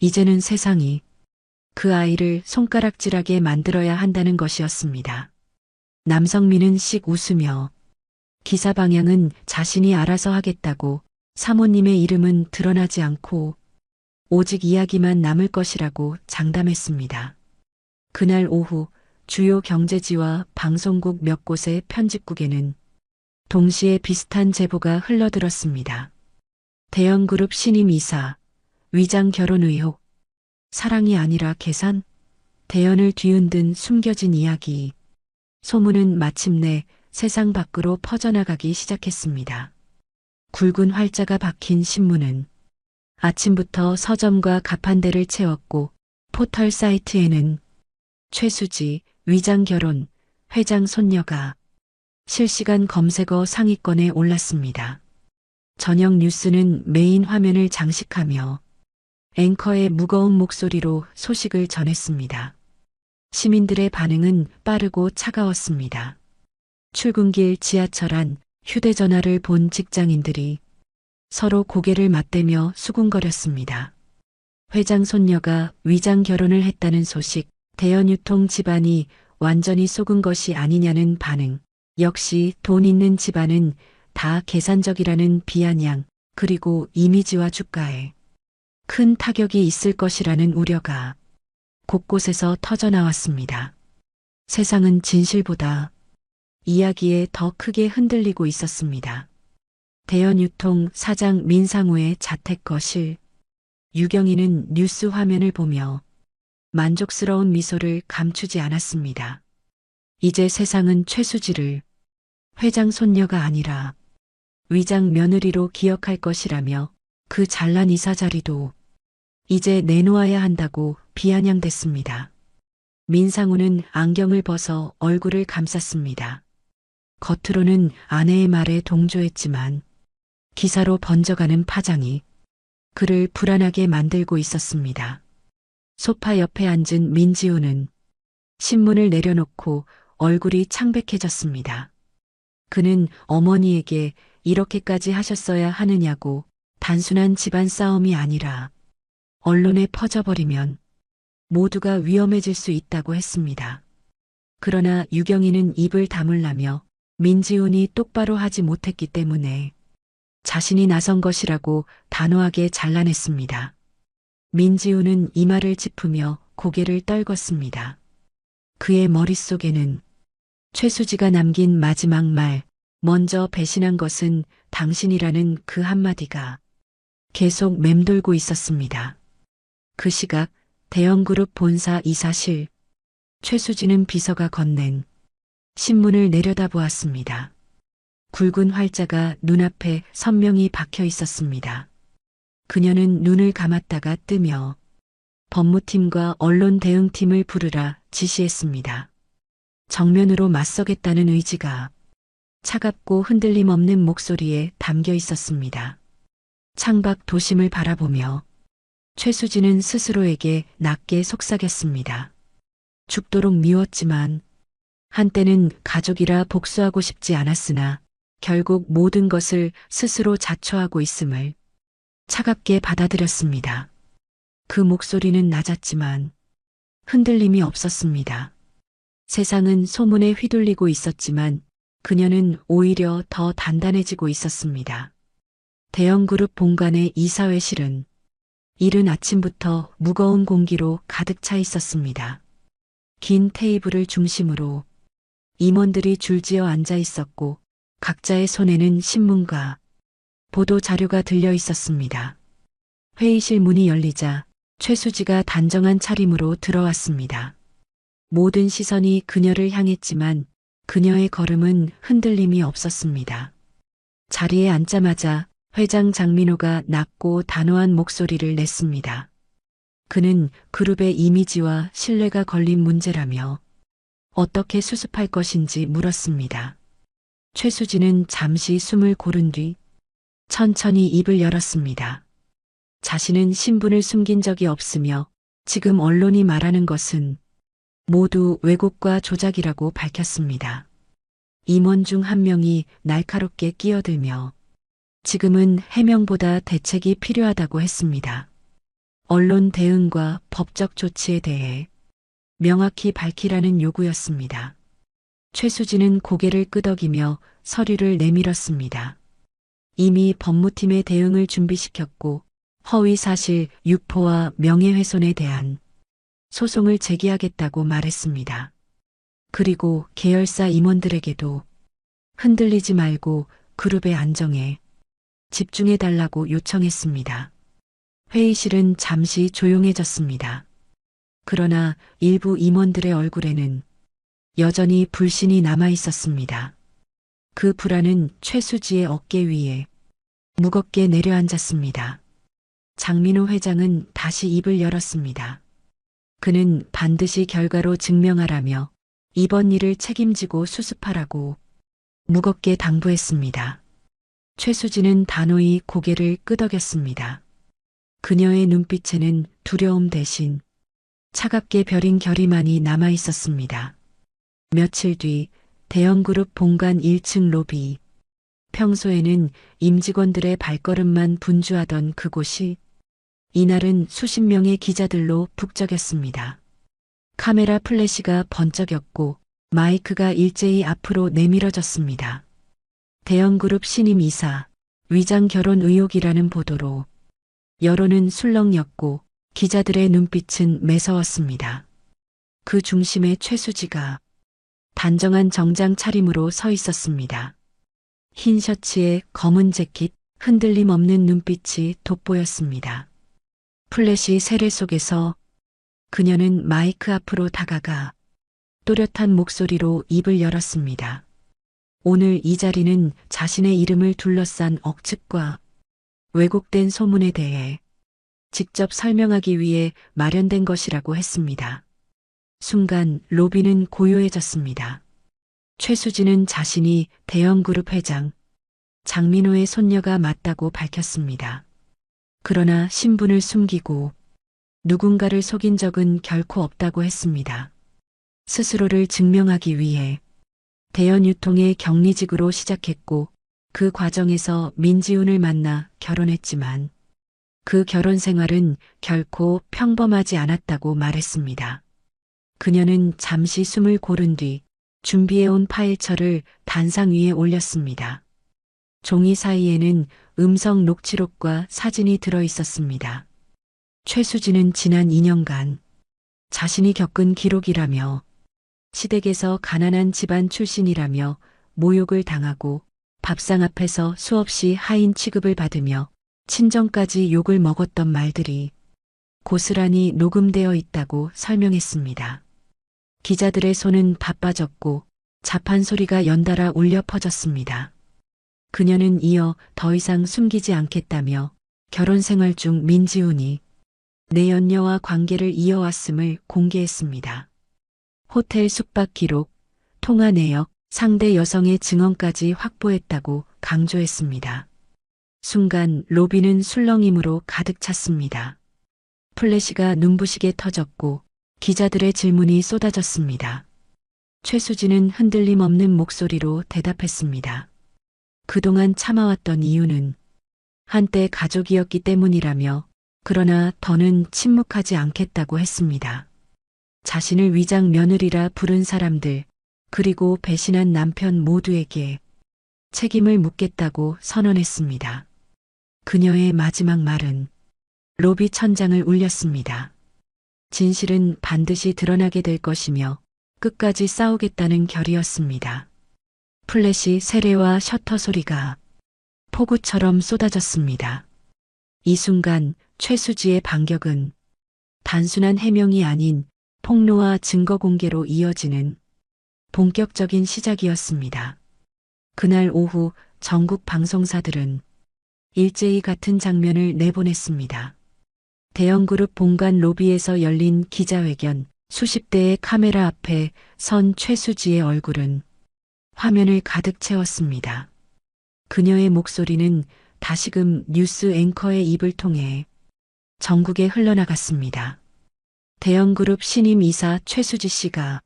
이제는 세상이 그 아이를 손가락질하게 만들어야 한다는 것이었습니다. 남성민은 씩 웃으며 기사 방향은 자신이 알아서 하겠다고 사모님의 이름은 드러나지 않고 오직 이야기만 남을 것이라고 장담했습니다. 그날 오후 주요 경제지와 방송국 몇 곳의 편집국에는 동시에 비슷한 제보가 흘러들었습니다. 대형그룹 신임 이사, 위장 결혼 의혹, 사랑이 아니라 계산, 대연을 뒤흔든 숨겨진 이야기. 소문은 마침내 세상 밖으로 퍼져나가기 시작했습니다. 굵은 활자가 박힌 신문은 아침부터 서점과 가판대를 채웠고 포털 사이트에는 최수지, 위장 결혼, 회장 손녀가 실시간 검색어 상위권에 올랐습니다. 저녁 뉴스는 메인 화면을 장식하며 앵커의 무거운 목소리로 소식을 전했습니다. 시민들의 반응은 빠르고 차가웠습니다. 출근길 지하철 안 휴대전화를 본 직장인들이 서로 고개를 맞대며 수군거렸습니다. 회장 손녀가 위장 결혼을 했다는 소식, 대연유통 집안이 완전히 속은 것이 아니냐는 반응, 역시 돈 있는 집안은 다 계산적이라는 비아냥, 그리고 이미지와 주가에 큰 타격이 있을 것이라는 우려가 곳곳에서 터져나왔습니다. 세상은 진실보다 이야기에 더 크게 흔들리고 있었습니다. 대연유통 사장 민상우의 자택 거실. 유경이는 뉴스 화면을 보며 만족스러운 미소를 감추지 않았습니다. 이제 세상은 최수지를 회장 손녀가 아니라 위장 며느리로 기억할 것이라며 그 잘난 이사 자리도 이제 내놓아야 한다고 비아냥댔습니다. 민상우는 안경을 벗어 얼굴을 감쌌습니다. 겉으로는 아내의 말에 동조했지만 기사로 번져가는 파장이 그를 불안하게 만들고 있었습니다. 소파 옆에 앉은 민지우는 신문을 내려놓고 얼굴이 창백해졌습니다. 그는 어머니에게 이렇게까지 하셨어야 하느냐고 단순한 집안 싸움이 아니라 언론에 퍼져버리면 모두가 위험해질 수 있다고 했습니다. 그러나 유경이는 입을 다물라며 민지훈이 똑바로 하지 못했기 때문에 자신이 나선 것이라고 단호하게 잘라냈습니다. 민지훈은 이마를 짚으며 고개를 떨궜습니다. 그의 머릿속에는 최수지가 남긴 마지막 말, 먼저 배신한 것은 당신이라는 그 한마디가 계속 맴돌고 있었습니다. 그 시각 대형그룹 본사 이사실, 최수지는 비서가 건넨 신문을 내려다보았습니다. 굵은 활자가 눈앞에 선명히 박혀 있었습니다. 그녀는 눈을 감았다가 뜨며 법무팀과 언론 대응팀을 부르라 지시했습니다. 정면으로 맞서겠다는 의지가 차갑고 흔들림 없는 목소리에 담겨 있었습니다. 창밖 도심을 바라보며 최수지는 스스로에게 낮게 속삭였습니다. 죽도록 미웠지만 한때는 가족이라 복수하고 싶지 않았으나 결국 모든 것을 스스로 자초하고 있음을 차갑게 받아들였습니다. 그 목소리는 낮았지만 흔들림이 없었습니다. 세상은 소문에 휘둘리고 있었지만 그녀는 오히려 더 단단해지고 있었습니다. 대형그룹 본관의 이사회실은 이른 아침부터 무거운 공기로 가득 차 있었습니다. 긴 테이블을 중심으로 임원들이 줄지어 앉아 있었고 각자의 손에는 신문과 보도 자료가 들려 있었습니다. 회의실 문이 열리자 최수지가 단정한 차림으로 들어왔습니다. 모든 시선이 그녀를 향했지만 그녀의 걸음은 흔들림이 없었습니다. 자리에 앉자마자 회장 장민호가 낮고 단호한 목소리를 냈습니다. 그는 그룹의 이미지와 신뢰가 걸린 문제라며 어떻게 수습할 것인지 물었습니다. 최수지는 잠시 숨을 고른 뒤 천천히 입을 열었습니다. 자신은 신분을 숨긴 적이 없으며 지금 언론이 말하는 것은 모두 왜곡과 조작이라고 밝혔습니다. 임원 중 한 명이 날카롭게 끼어들며 지금은 해명보다 대책이 필요하다고 했습니다. 언론 대응과 법적 조치에 대해 명확히 밝히라는 요구였습니다. 최수진은 고개를 끄덕이며 서류를 내밀었습니다. 이미 법무팀의 대응을 준비시켰고 허위사실 유포와 명예훼손에 대한 소송을 제기하겠다고 말했습니다. 그리고 계열사 임원들에게도 흔들리지 말고 그룹의 안정에 집중해달라고 요청했습니다. 회의실은 잠시 조용해졌습니다. 그러나 일부 임원들의 얼굴에는 여전히 불신이 남아 있었습니다. 그 불안은 최수지의 어깨 위에 무겁게 내려앉았습니다. 장민호 회장은 다시 입을 열었습니다. 그는 반드시 결과로 증명하라며 이번 일을 책임지고 수습하라고 무겁게 당부했습니다. 최수진은 단호히 고개를 끄덕였습니다. 그녀의 눈빛에는 두려움 대신 차갑게 벼린 결의만이 남아 있었습니다. 며칠 뒤 대형그룹 본관 1층 로비. 평소에는 임직원들의 발걸음만 분주하던 그곳이 이날은 수십 명의 기자들로 북적였습니다. 카메라 플래시가 번쩍였고 마이크가 일제히 앞으로 내밀어졌습니다. 대형그룹 신임 이사, 위장 결혼 의혹이라는 보도로 여론은 술렁였고 기자들의 눈빛은 매서웠습니다. 그 중심에 최수지가 단정한 정장 차림으로 서 있었습니다. 흰 셔츠에 검은 재킷, 흔들림 없는 눈빛이 돋보였습니다. 플래시 세례 속에서 그녀는 마이크 앞으로 다가가 또렷한 목소리로 입을 열었습니다. 오늘 이 자리는 자신의 이름을 둘러싼 억측과 왜곡된 소문에 대해 직접 설명하기 위해 마련된 것이라고 했습니다. 순간 로비는 고요해졌습니다. 최수진은 자신이 대형그룹 회장 장민호의 손녀가 맞다고 밝혔습니다. 그러나 신분을 숨기고 누군가를 속인 적은 결코 없다고 했습니다. 스스로를 증명하기 위해 대연유통의 격리직으로 시작했고 그 과정에서 민지훈을 만나 결혼했지만 그 결혼 생활은 결코 평범하지 않았다고 말했습니다. 그녀는 잠시 숨을 고른 뒤 준비해온 파일철을 단상 위에 올렸습니다. 종이 사이에는 음성 녹취록과 사진이 들어 있었습니다. 최수진은 지난 2년간 자신이 겪은 기록이라며 시댁에서 가난한 집안 출신이라며 모욕을 당하고 밥상 앞에서 수없이 하인 취급을 받으며 친정까지 욕을 먹었던 말들이 고스란히 녹음되어 있다고 설명했습니다. 기자들의 손은 바빠졌고 자판 소리가 연달아 울려 퍼졌습니다. 그녀는 이어 더 이상 숨기지 않겠다며 결혼 생활 중 민지훈이 내연녀와 관계를 이어왔음을 공개했습니다. 호텔 숙박 기록, 통화 내역, 상대 여성의 증언까지 확보했다고 강조했습니다. 순간 로비는 술렁임으로 가득 찼습니다. 플래시가 눈부시게 터졌고 기자들의 질문이 쏟아졌습니다. 최수진은 흔들림 없는 목소리로 대답했습니다. 그동안 참아왔던 이유는 한때 가족이었기 때문이라며 그러나 더는 침묵하지 않겠다고 했습니다. 자신을 위장 며느리라 부른 사람들 그리고 배신한 남편 모두에게 책임을 묻겠다고 선언했습니다. 그녀의 마지막 말은 로비 천장을 울렸습니다. 진실은 반드시 드러나게 될 것이며 끝까지 싸우겠다는 결의였습니다. 플래시 세례와 셔터 소리가 폭우처럼 쏟아졌습니다. 이 순간 최수지의 반격은 단순한 해명이 아닌 폭로와 증거 공개로 이어지는 본격적인 시작이었습니다. 그날 오후 전국 방송사들은 일제히 같은 장면을 내보냈습니다. 대형그룹 본관 로비에서 열린 기자회견, 수십 대의 카메라 앞에 선 최수지의 얼굴은 화면을 가득 채웠습니다. 그녀의 목소리는 다시금 뉴스 앵커의 입을 통해 전국에 흘러나갔습니다. 대형그룹 신임 이사 최수지 씨가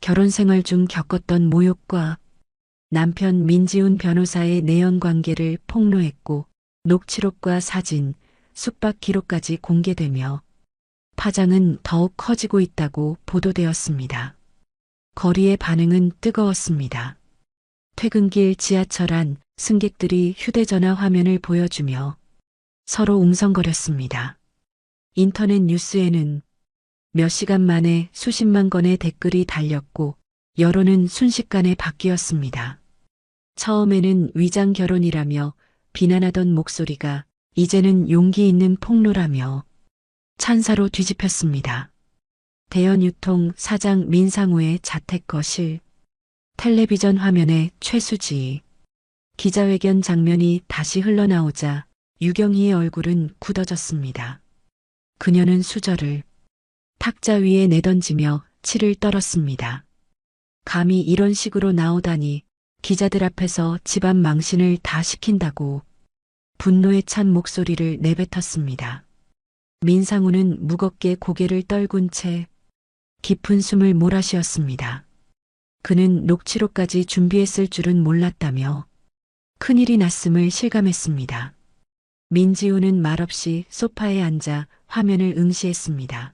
결혼 생활 중 겪었던 모욕과 남편 민지훈 변호사의 내연 관계를 폭로했고 녹취록과 사진, 숙박 기록까지 공개되며 파장은 더욱 커지고 있다고 보도되었습니다. 거리의 반응은 뜨거웠습니다. 퇴근길 지하철 안 승객들이 휴대전화 화면을 보여주며 서로 웅성거렸습니다. 인터넷 뉴스에는 몇 시간 만에 수십만 건의 댓글이 달렸고 여론은 순식간에 바뀌었습니다. 처음에는 위장 결혼이라며 비난하던 목소리가 이제는 용기 있는 폭로라며 찬사로 뒤집혔습니다. 대연유통 사장 민상우의 자택 거실, 텔레비전 화면에 최수지, 기자회견 장면이 다시 흘러나오자 유경희의 얼굴은 굳어졌습니다. 그녀는 수저를 탁자 위에 내던지며 치를 떨었습니다. 감히 이런 식으로 나오다니 기자들 앞에서 집안 망신을 다 시킨다고 분노에 찬 목소리를 내뱉었습니다. 민상우는 무겁게 고개를 떨군 채 깊은 숨을 몰아쉬었습니다. 그는 녹취록까지 준비했을 줄은 몰랐다며 큰일이 났음을 실감했습니다. 민지우는 말없이 소파에 앉아 화면을 응시했습니다.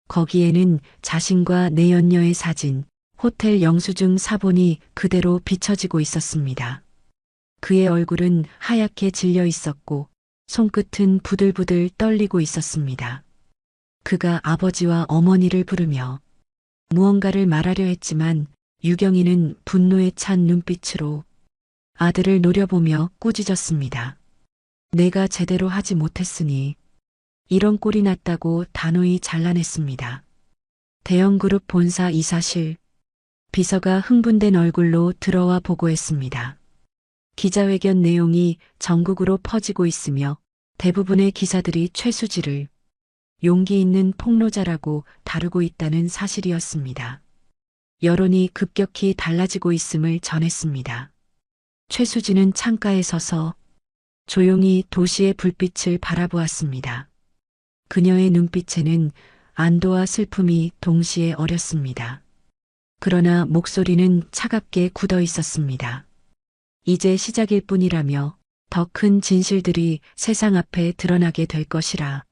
거기에는 자신과 내연녀의 사진, 호텔 영수증 사본이 그대로 비춰지고 있었습니다. 그의 얼굴은 하얗게 질려 있었고 손끝은 부들부들 떨리고 있었습니다. 그가 아버지와 어머니를 부르며 무언가를 말하려 했지만 유경이는 분노에 찬 눈빛으로 아들을 노려보며 꾸짖었습니다. 내가 제대로 하지 못했으니 이런 꼴이 났다고 단호히 잘라냈습니다. 대형그룹 본사 이사실, 비서가 흥분된 얼굴로 들어와 보고했습니다. 기자회견 내용이 전국으로 퍼지고 있으며 대부분의 기사들이 최수지를 용기 있는 폭로자라고 다루고 있다는 사실이었습니다. 여론이 급격히 달라지고 있음을 전했습니다. 최수지는 창가에 서서 조용히 도시의 불빛을 바라보았습니다. 그녀의 눈빛에는 안도와 슬픔이 동시에 어렸습니다. 그러나 목소리는 차갑게 굳어 있었습니다. 이제 시작일 뿐이라며 더 큰 진실들이 세상 앞에 드러나게 될 것이라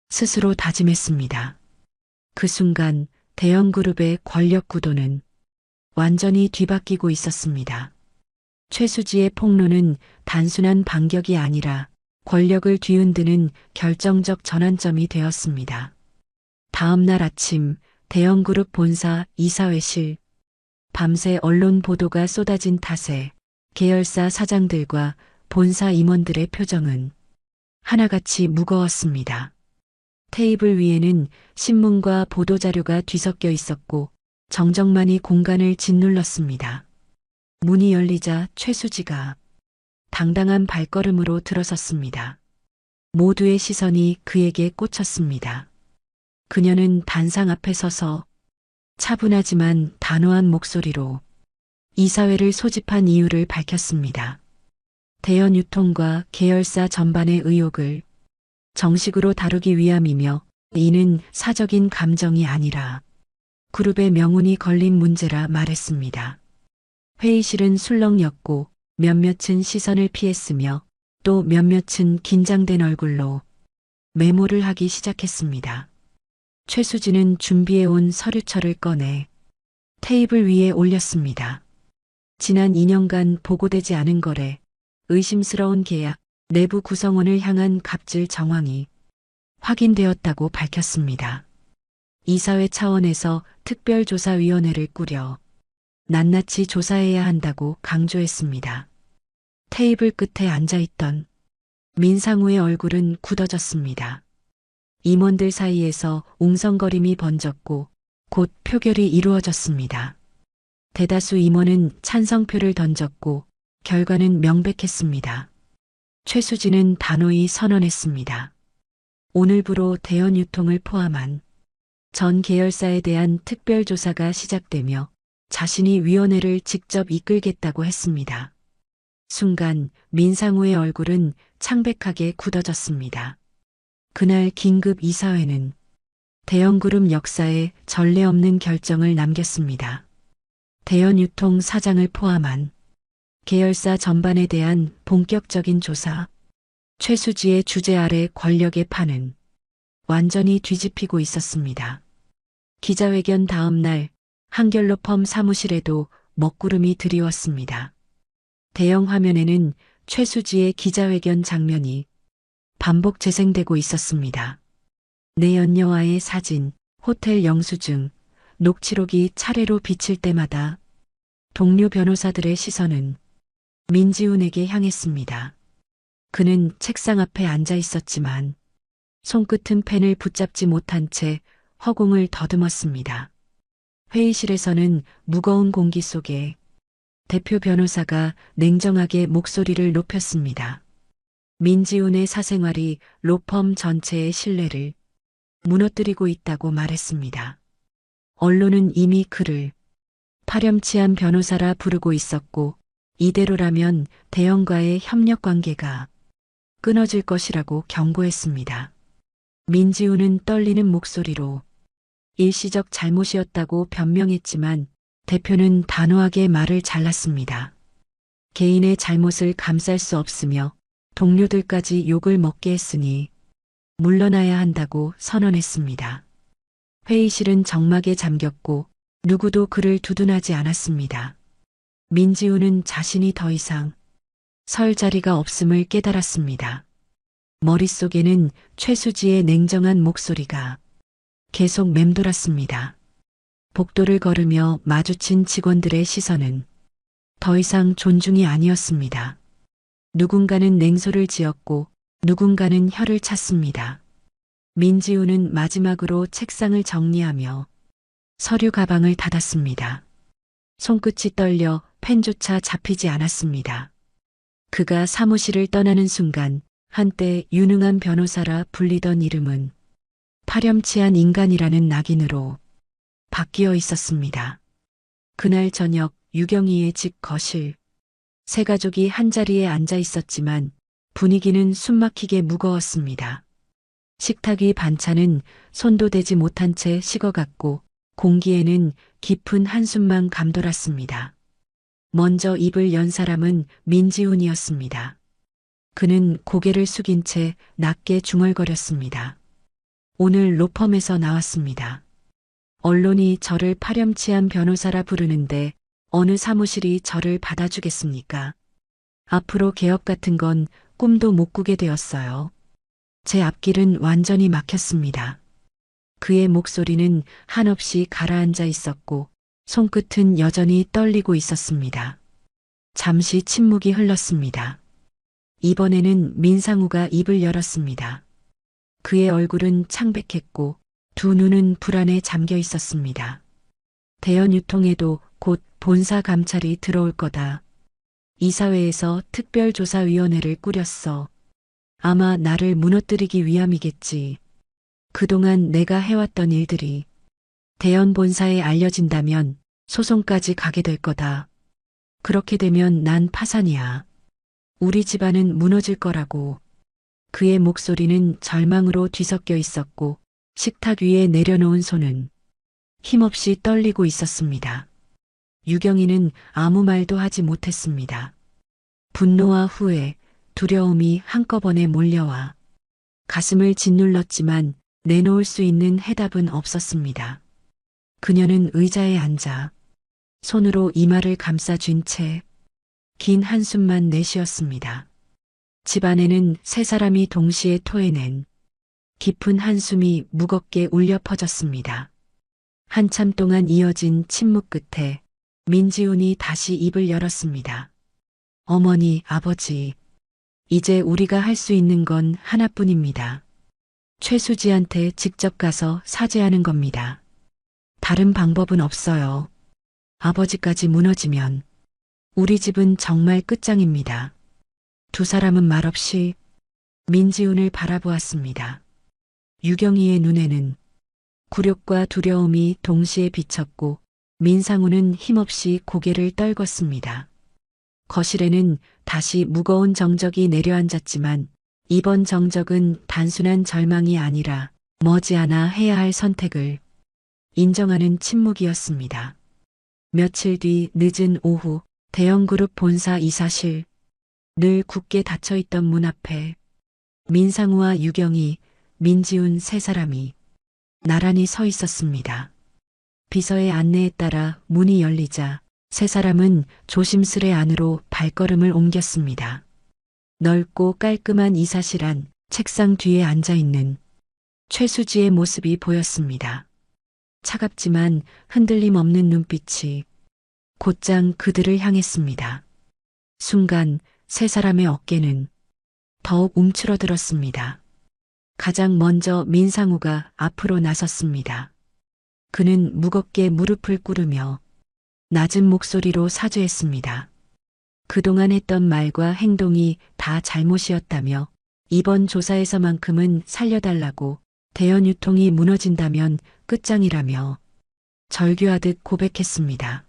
스스로 다짐했습니다. 그 순간 대형그룹의 권력 구도는 완전히 뒤바뀌고 있었습니다. 최수지의 폭로는 단순한 반격이 아니라 권력을 뒤흔드는 결정적 전환점이 되었습니다. 다음 날 아침 대형그룹 본사 이사회실, 밤새 언론 보도가 쏟아진 탓에 계열사 사장들과 본사 임원들의 표정은 하나같이 무거웠습니다. 테이블 위에는 신문과 보도자료가 뒤섞여 있었고 정적만이 공간을 짓눌렀습니다. 문이 열리자 최수지가 당당한 발걸음으로 들어섰습니다. 모두의 시선이 그에게 꽂혔습니다. 그녀는 단상 앞에 서서 차분하지만 단호한 목소리로 이사회를 소집한 이유를 밝혔습니다. 대연유통과 계열사 전반의 의혹을 정식으로 다루기 위함이며 이는 사적인 감정이 아니라 그룹의 명운이 걸린 문제라 말했습니다. 회의실은 술렁였고 몇몇은 시선을 피했으며 또 몇몇은 긴장된 얼굴로 메모를 하기 시작했습니다. 최수지는 준비해온 서류철을 꺼내 테이블 위에 올렸습니다. 지난 2년간 보고되지 않은 거래, 의심스러운 계약, 내부 구성원을 향한 갑질 정황이 확인되었다고 밝혔습니다. 이사회 차원에서 특별조사위원회를 꾸려 낱낱이 조사해야 한다고 강조했습니다. 테이블 끝에 앉아있던 민상우의 얼굴은 굳어졌습니다. 임원들 사이에서 웅성거림이 번졌고 곧 표결이 이루어졌습니다. 대다수 임원은 찬성표를 던졌고 결과는 명백했습니다. 최수지는 단호히 선언했습니다. 오늘부로 대연유통을 포함한 전 계열사에 대한 특별조사가 시작되며 자신이 위원회를 직접 이끌겠다고 했습니다. 순간 민상우의 얼굴은 창백하게 굳어졌습니다. 그날 긴급 이사회는 대형그룹 역사에 전례 없는 결정을 남겼습니다. 대연유통 사장을 포함한 계열사 전반에 대한 본격적인 조사. 최수지의 주재 아래 권력의 판은 완전히 뒤집히고 있었습니다. 기자회견 다음 날 한결로펌 사무실에도 먹구름이 드리웠습니다. 대형 화면에는 최수지의 기자회견 장면이 반복 재생되고 있었습니다. 내 연녀와의 사진, 호텔 영수증, 녹취록이 차례로 비칠 때마다 동료 변호사들의 시선은 민지훈에게 향했습니다. 그는 책상 앞에 앉아 있었지만 손끝은 펜을 붙잡지 못한 채 허공을 더듬었습니다. 회의실에서는 무거운 공기 속에 대표 변호사가 냉정하게 목소리를 높였습니다. 민지훈의 사생활이 로펌 전체의 신뢰를 무너뜨리고 있다고 말했습니다. 언론은 이미 그를 파렴치한 변호사라 부르고 있었고 이대로라면 대형과의 협력 관계가 끊어질 것이라고 경고했습니다. 민지훈은 떨리는 목소리로 일시적 잘못이었다고 변명했지만 대표는 단호하게 말을 잘랐습니다. 개인의 잘못을 감쌀 수 없으며 동료들까지 욕을 먹게 했으니 물러나야 한다고 선언했습니다. 회의실은 정막에 잠겼고 누구도 그를 두둔하지 않았습니다. 민지훈은 자신이 더 이상 설 자리가 없음을 깨달았습니다. 머릿속에는 최수지의 냉정한 목소리가 계속 맴돌았습니다. 복도를 걸으며 마주친 직원들의 시선은 더 이상 존중이 아니었습니다. 누군가는 냉소를 지었고 누군가는 혀를 찼습니다. 민지훈은 마지막으로 책상을 정리하며 서류 가방을 닫았습니다. 손끝이 떨려 펜조차 잡히지 않았습니다. 그가 사무실을 떠나는 순간 한때 유능한 변호사라 불리던 이름은 파렴치한 인간이라는 낙인으로 바뀌어 있었습니다. 그날 저녁 유경희의 집 거실. 세 가족이 한자리에 앉아 있었지만 분위기는 숨막히게 무거웠습니다. 식탁 위 반찬은 손도 대지 못한 채 식어갔고 공기에는 깊은 한숨만 감돌았습니다. 먼저 입을 연 사람은 민지훈이었습니다. 그는 고개를 숙인 채 낮게 중얼거렸습니다. 오늘 로펌에서 나왔습니다. 언론이 저를 파렴치한 변호사라 부르는데 어느 사무실이 저를 받아주겠습니까? 앞으로 개업 같은 건 꿈도 못 꾸게 되었어요. 제 앞길은 완전히 막혔습니다. 그의 목소리는 한없이 가라앉아 있었고 손끝은 여전히 떨리고 있었습니다. 잠시 침묵이 흘렀습니다. 이번에는 민상우가 입을 열었습니다. 그의 얼굴은 창백했고 두 눈은 불안에 잠겨 있었습니다. 대연유통에도 곧 본사 감찰이 들어올 거다. 이사회에서 특별조사위원회를 꾸렸어. 아마 나를 무너뜨리기 위함이겠지. 그동안 내가 해왔던 일들이 대연 본사에 알려진다면 소송까지 가게 될 거다. 그렇게 되면 난 파산이야. 우리 집안은 무너질 거라고. 그의 목소리는 절망으로 뒤섞여 있었고 식탁 위에 내려놓은 손은 힘없이 떨리고 있었습니다. 유경이는 아무 말도 하지 못했습니다. 분노와 후회, 두려움이 한꺼번에 몰려와 가슴을 짓눌렀지만 내놓을 수 있는 해답은 없었습니다. 그녀는 의자에 앉아 손으로 이마를 감싸쥔 채 긴 한숨만 내쉬었습니다. 집안에는 세 사람이 동시에 토해낸 깊은 한숨이 무겁게 울려 퍼졌습니다. 한참 동안 이어진 침묵 끝에 민지훈이 다시 입을 열었습니다. 어머니, 아버지, 이제 우리가 할 수 있는 건 하나뿐입니다. 최수지한테 직접 가서 사죄하는 겁니다. 다른 방법은 없어요. 아버지까지 무너지면 우리 집은 정말 끝장입니다. 두 사람은 말없이 민지훈을 바라보았습니다. 유경희의 눈에는 굴욕과 두려움이 동시에 비쳤고 민상우는 힘없이 고개를 떨궜습니다. 거실에는 다시 무거운 정적이 내려앉았지만 이번 정적은 단순한 절망이 아니라 머지않아 해야 할 선택을 인정하는 침묵이었습니다. 며칠 뒤 늦은 오후 대형그룹 본사 이사실, 늘 굳게 닫혀있던 문 앞에 민상우와 유경이, 민지훈 세 사람이 나란히 서 있었습니다. 비서의 안내에 따라 문이 열리자 세 사람은 조심스레 안으로 발걸음을 옮겼습니다. 넓고 깔끔한 이사실 안 책상 뒤에 앉아 있는 최수지의 모습이 보였습니다. 차갑지만 흔들림 없는 눈빛이 곧장 그들을 향했습니다. 순간 세 사람의 어깨는 더욱 움츠러들었습니다. 가장 먼저 민상우가 앞으로 나섰습니다. 그는 무겁게 무릎을 꿇으며 낮은 목소리로 사죄했습니다. 그동안 했던 말과 행동이 다 잘못이었다며 이번 조사에서만큼은 살려달라고, 대연 유통이 무너진다면 끝장이라며 절규하듯 고백했습니다.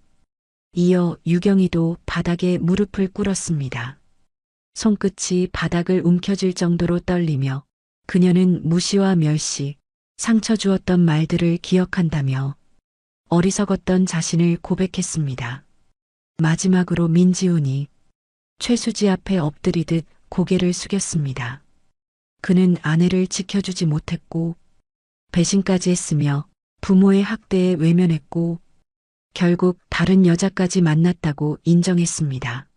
이어 유경이도 바닥에 무릎을 꿇었습니다. 손끝이 바닥을 움켜쥘 정도로 떨리며 그녀는 무시와 멸시, 상처 주었던 말들을 기억한다며 어리석었던 자신을 고백했습니다. 마지막으로 민지훈이 최수지 앞에 엎드리듯 고개를 숙였습니다. 그는 아내를 지켜주지 못했고 배신까지 했으며 부모의 학대에 외면했고 결국 다른 여자까지 만났다고 인정했습니다.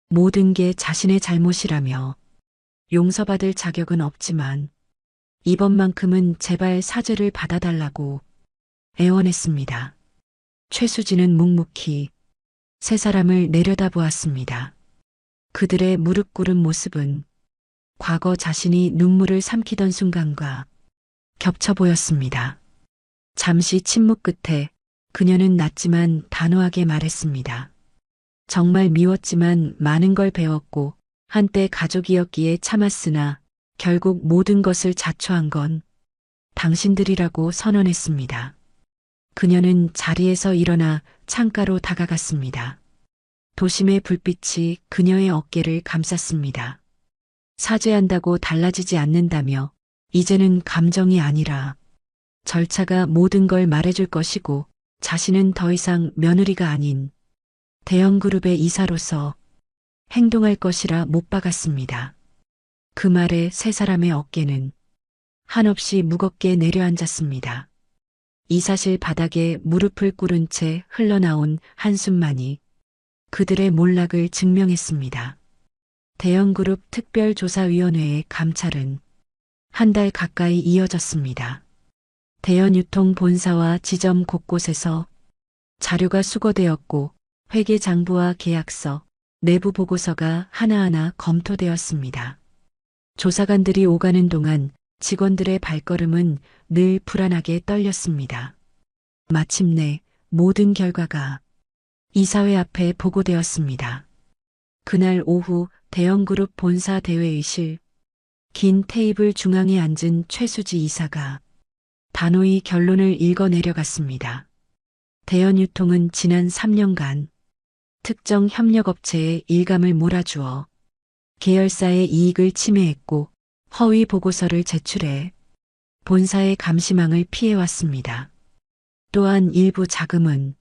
모든 게 자신의 잘못이라며 용서받을 자격은 없지만 이번만큼은 제발 사죄를 받아달라고 애원했습니다. 최수지는 묵묵히 세 사람을 내려다보았습니다. 그들의 무릎 꿇은 모습은 과거 자신이 눈물을 삼키던 순간과 겹쳐 보였습니다. 잠시 침묵 끝에 그녀는 낮지만 단호하게 말했습니다. 정말 미웠지만 많은 걸 배웠고 한때 가족이었기에 참았으나 결국 모든 것을 자초한 건 당신들이라고 선언했습니다. 그녀는 자리에서 일어나 창가로 다가갔습니다. 도심의 불빛이 그녀의 어깨를 감쌌습니다. 사죄한다고 달라지지 않는다며 이제는 감정이 아니라 절차가 모든 걸 말해줄 것이고 자신은 더 이상 며느리가 아닌 대형그룹의 이사로서 행동할 것이라 못 박았습니다. 그 말에 세 사람의 어깨는 한없이 무겁게 내려앉았습니다. 이사실 바닥에 무릎을 꿇은 채 흘러나온 한숨만이 그들의 몰락을 증명했습니다. 대형그룹 특별조사위원회의 감찰은 한 달 가까이 이어졌습니다. 대연유통 본사와 지점 곳곳에서 자료가 수거되었고 회계장부와 계약서, 내부 보고서가 하나하나 검토되었습니다. 조사관들이 오가는 동안 직원들의 발걸음은 늘 불안하게 떨렸습니다. 마침내 모든 결과가 이사회 앞에 보고되었습니다. 그날 오후 대형그룹 본사 대회의실, 긴 테이블 중앙에 앉은 최수지 이사가 단호히 결론을 읽어내려갔습니다. 대연유통은 지난 3년간 특정 협력업체에 일감을 몰아주어 계열사의 이익을 침해했고 허위 보고서를 제출해 본사의 감시망을 피해왔습니다. 또한 일부 자금은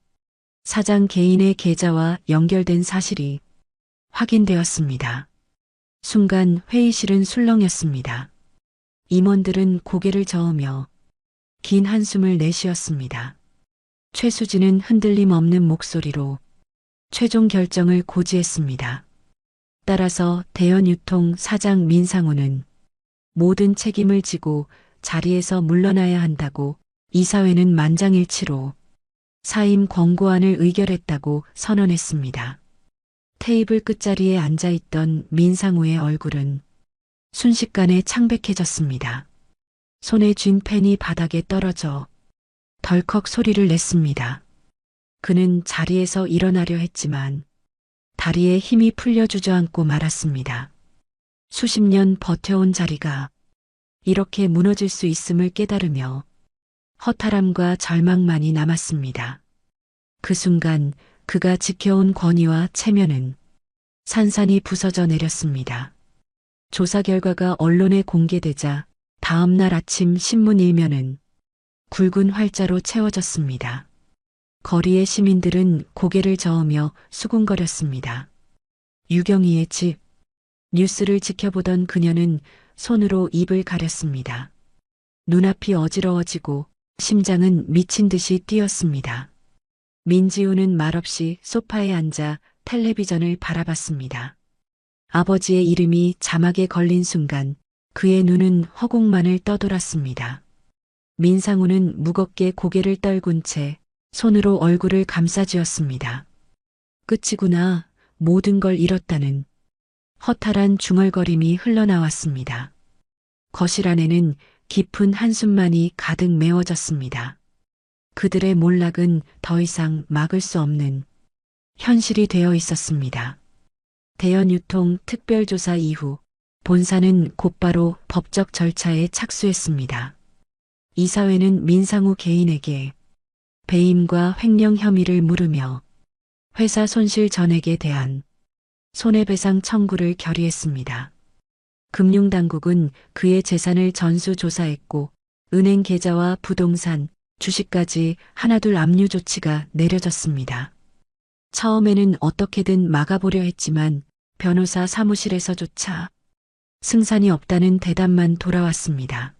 사장 개인의 계좌와 연결된 사실이 확인되었습니다. 순간 회의실은 술렁였습니다. 임원들은 고개를 저으며 긴 한숨을 내쉬었습니다. 최수진은 흔들림 없는 목소리로 최종 결정을 고지했습니다. 따라서 대연유통 사장 민상우는 모든 책임을 지고 자리에서 물러나야 한다고 이사회는 만장일치로 사임 권고안을 의결했다고 선언했습니다. 테이블 끝자리에 앉아있던 민상우의 얼굴은 순식간에 창백해졌습니다. 손에 쥔 펜이 바닥에 떨어져 덜컥 소리를 냈습니다. 그는 자리에서 일어나려 했지만 다리에 힘이 풀려 주저앉고 말았습니다. 수십 년 버텨온 자리가 이렇게 무너질 수 있음을 깨달으며 허탈함과 절망만이 남았습니다. 그 순간 그가 지켜온 권위와 체면은 산산이 부서져 내렸습니다. 조사 결과가 언론에 공개되자 다음 날 아침 신문 일면은 굵은 활자로 채워졌습니다. 거리의 시민들은 고개를 저으며 수군거렸습니다. 유경이의 집. 뉴스를 지켜보던 그녀는 손으로 입을 가렸습니다. 눈앞이 어지러워지고 심장은 미친 듯이 뛰었습니다. 민지우는 말없이 소파에 앉아 텔레비전을 바라봤습니다. 아버지의 이름이 자막에 걸린 순간 그의 눈은 허공만을 떠돌았습니다. 민상우는 무겁게 고개를 떨군 채 손으로 얼굴을 감싸쥐었습니다. 끝이구나. 모든 걸 잃었다는 허탈한 중얼거림이 흘러나왔습니다. 거실 안에는 깊은 한숨만이 가득 메워졌습니다. 그들의 몰락은 더 이상 막을 수 없는 현실이 되어 있었습니다. 대연유통 특별조사 이후 본사는 곧바로 법적 절차에 착수했습니다. 이사회는 민상우 개인에게 배임과 횡령 혐의를 물으며 회사 손실 전액에 대한 손해배상 청구를 결의했습니다. 금융당국은 그의 재산을 전수조사했고 은행 계좌와 부동산, 주식까지 하나둘 압류 조치가 내려졌습니다. 처음에는 어떻게든 막아보려 했지만 변호사 사무실에서조차 승산이 없다는 대답만 돌아왔습니다.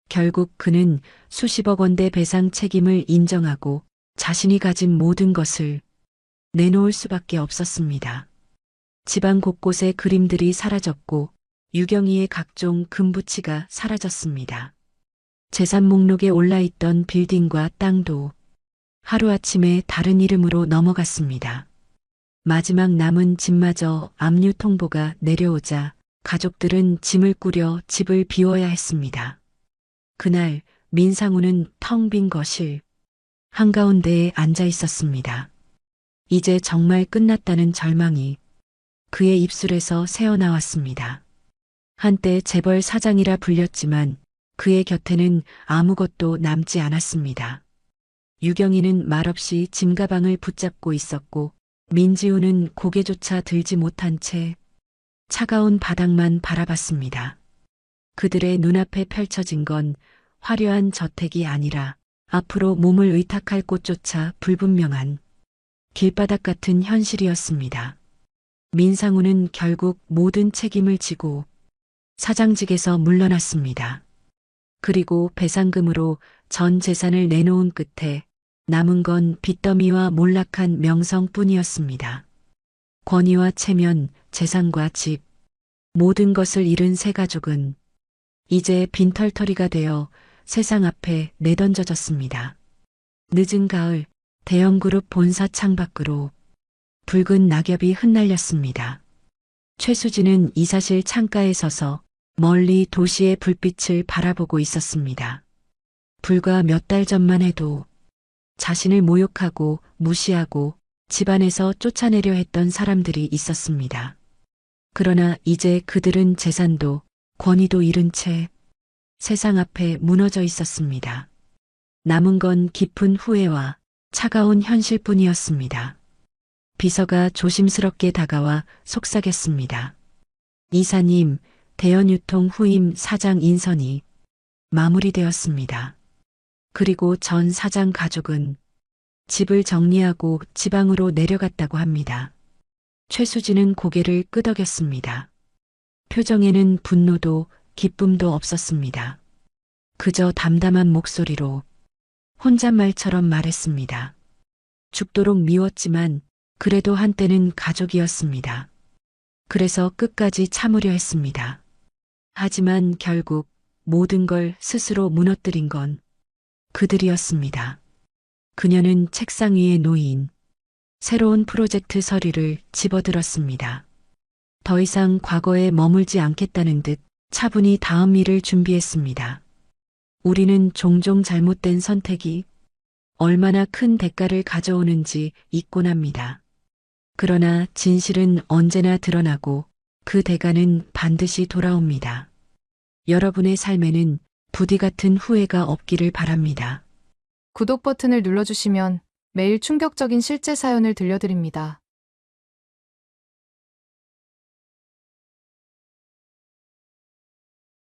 결국 그는 수십억 원대 배상 책임을 인정하고 자신이 가진 모든 것을 내놓을 수밖에 없었습니다. 집안 곳곳에 그림들이 사라졌고 유경이의 각종 금부치가 사라졌습니다. 재산 목록에 올라있던 빌딩과 땅도 하루아침에 다른 이름으로 넘어갔습니다. 마지막 남은 집마저 압류 통보가 내려오자 가족들은 짐을 꾸려 집을 비워야 했습니다. 그날 민상우는 텅 빈 거실 한가운데에 앉아 있었습니다. 이제 정말 끝났다는 절망이 그의 입술에서 새어나왔습니다. 한때 재벌 사장이라 불렸지만 그의 곁에는 아무것도 남지 않았습니다. 유경이는 말없이 짐가방을 붙잡고 있었고 민지우는 고개조차 들지 못한 채 차가운 바닥만 바라봤습니다. 그들의 눈앞에 펼쳐진 건 화려한 저택이 아니라 앞으로 몸을 의탁할 곳조차 불분명한 길바닥 같은 현실이었습니다. 민상우는 결국 모든 책임을 지고 사장직에서 물러났습니다. 그리고 배상금으로 전 재산을 내놓은 끝에 남은 건 빚더미와 몰락한 명성뿐이었습니다. 권위와 체면, 재산과 집, 모든 것을 잃은 세 가족은 이제 빈털터리가 되어 세상 앞에 내던져졌습니다. 늦은 가을, 대형그룹 본사 창밖으로 붉은 낙엽이 흩날렸습니다. 최수진은 이사실 창가에 서서 멀리 도시의 불빛을 바라보고 있었습니다. 불과 몇 달 전만 해도 자신을 모욕하고 무시하고 집안에서 쫓아내려 했던 사람들이 있었습니다. 그러나 이제 그들은 재산도 권위도 잃은 채 세상 앞에 무너져 있었습니다. 남은 건 깊은 후회와 차가운 현실뿐이었습니다. 비서가 조심스럽게 다가와 속삭였습니다. 이사님, 대연유통 후임 사장 인선이 마무리되었습니다. 그리고 전 사장 가족은 집을 정리하고 지방으로 내려갔다고 합니다. 최수진은 고개를 끄덕였습니다. 표정에는 분노도 기쁨도 없었습니다. 그저 담담한 목소리로 혼잣말처럼 말했습니다. 죽도록 미웠지만 그래도 한때는 가족이었습니다. 그래서 끝까지 참으려 했습니다. 하지만 결국 모든 걸 스스로 무너뜨린 건 그들이었습니다. 그녀는 책상 위에 놓인 새로운 프로젝트 서류를 집어들었습니다. 더 이상 과거에 머물지 않겠다는 듯 차분히 다음 일을 준비했습니다. 우리는 종종 잘못된 선택이 얼마나 큰 대가를 가져오는지 잊곤 합니다. 그러나 진실은 언제나 드러나고 그 대가는 반드시 돌아옵니다. 여러분의 삶에는 부디 같은 후회가 없기를 바랍니다. 구독 버튼을 눌러주시면 매일 충격적인 실제 사연을 들려드립니다.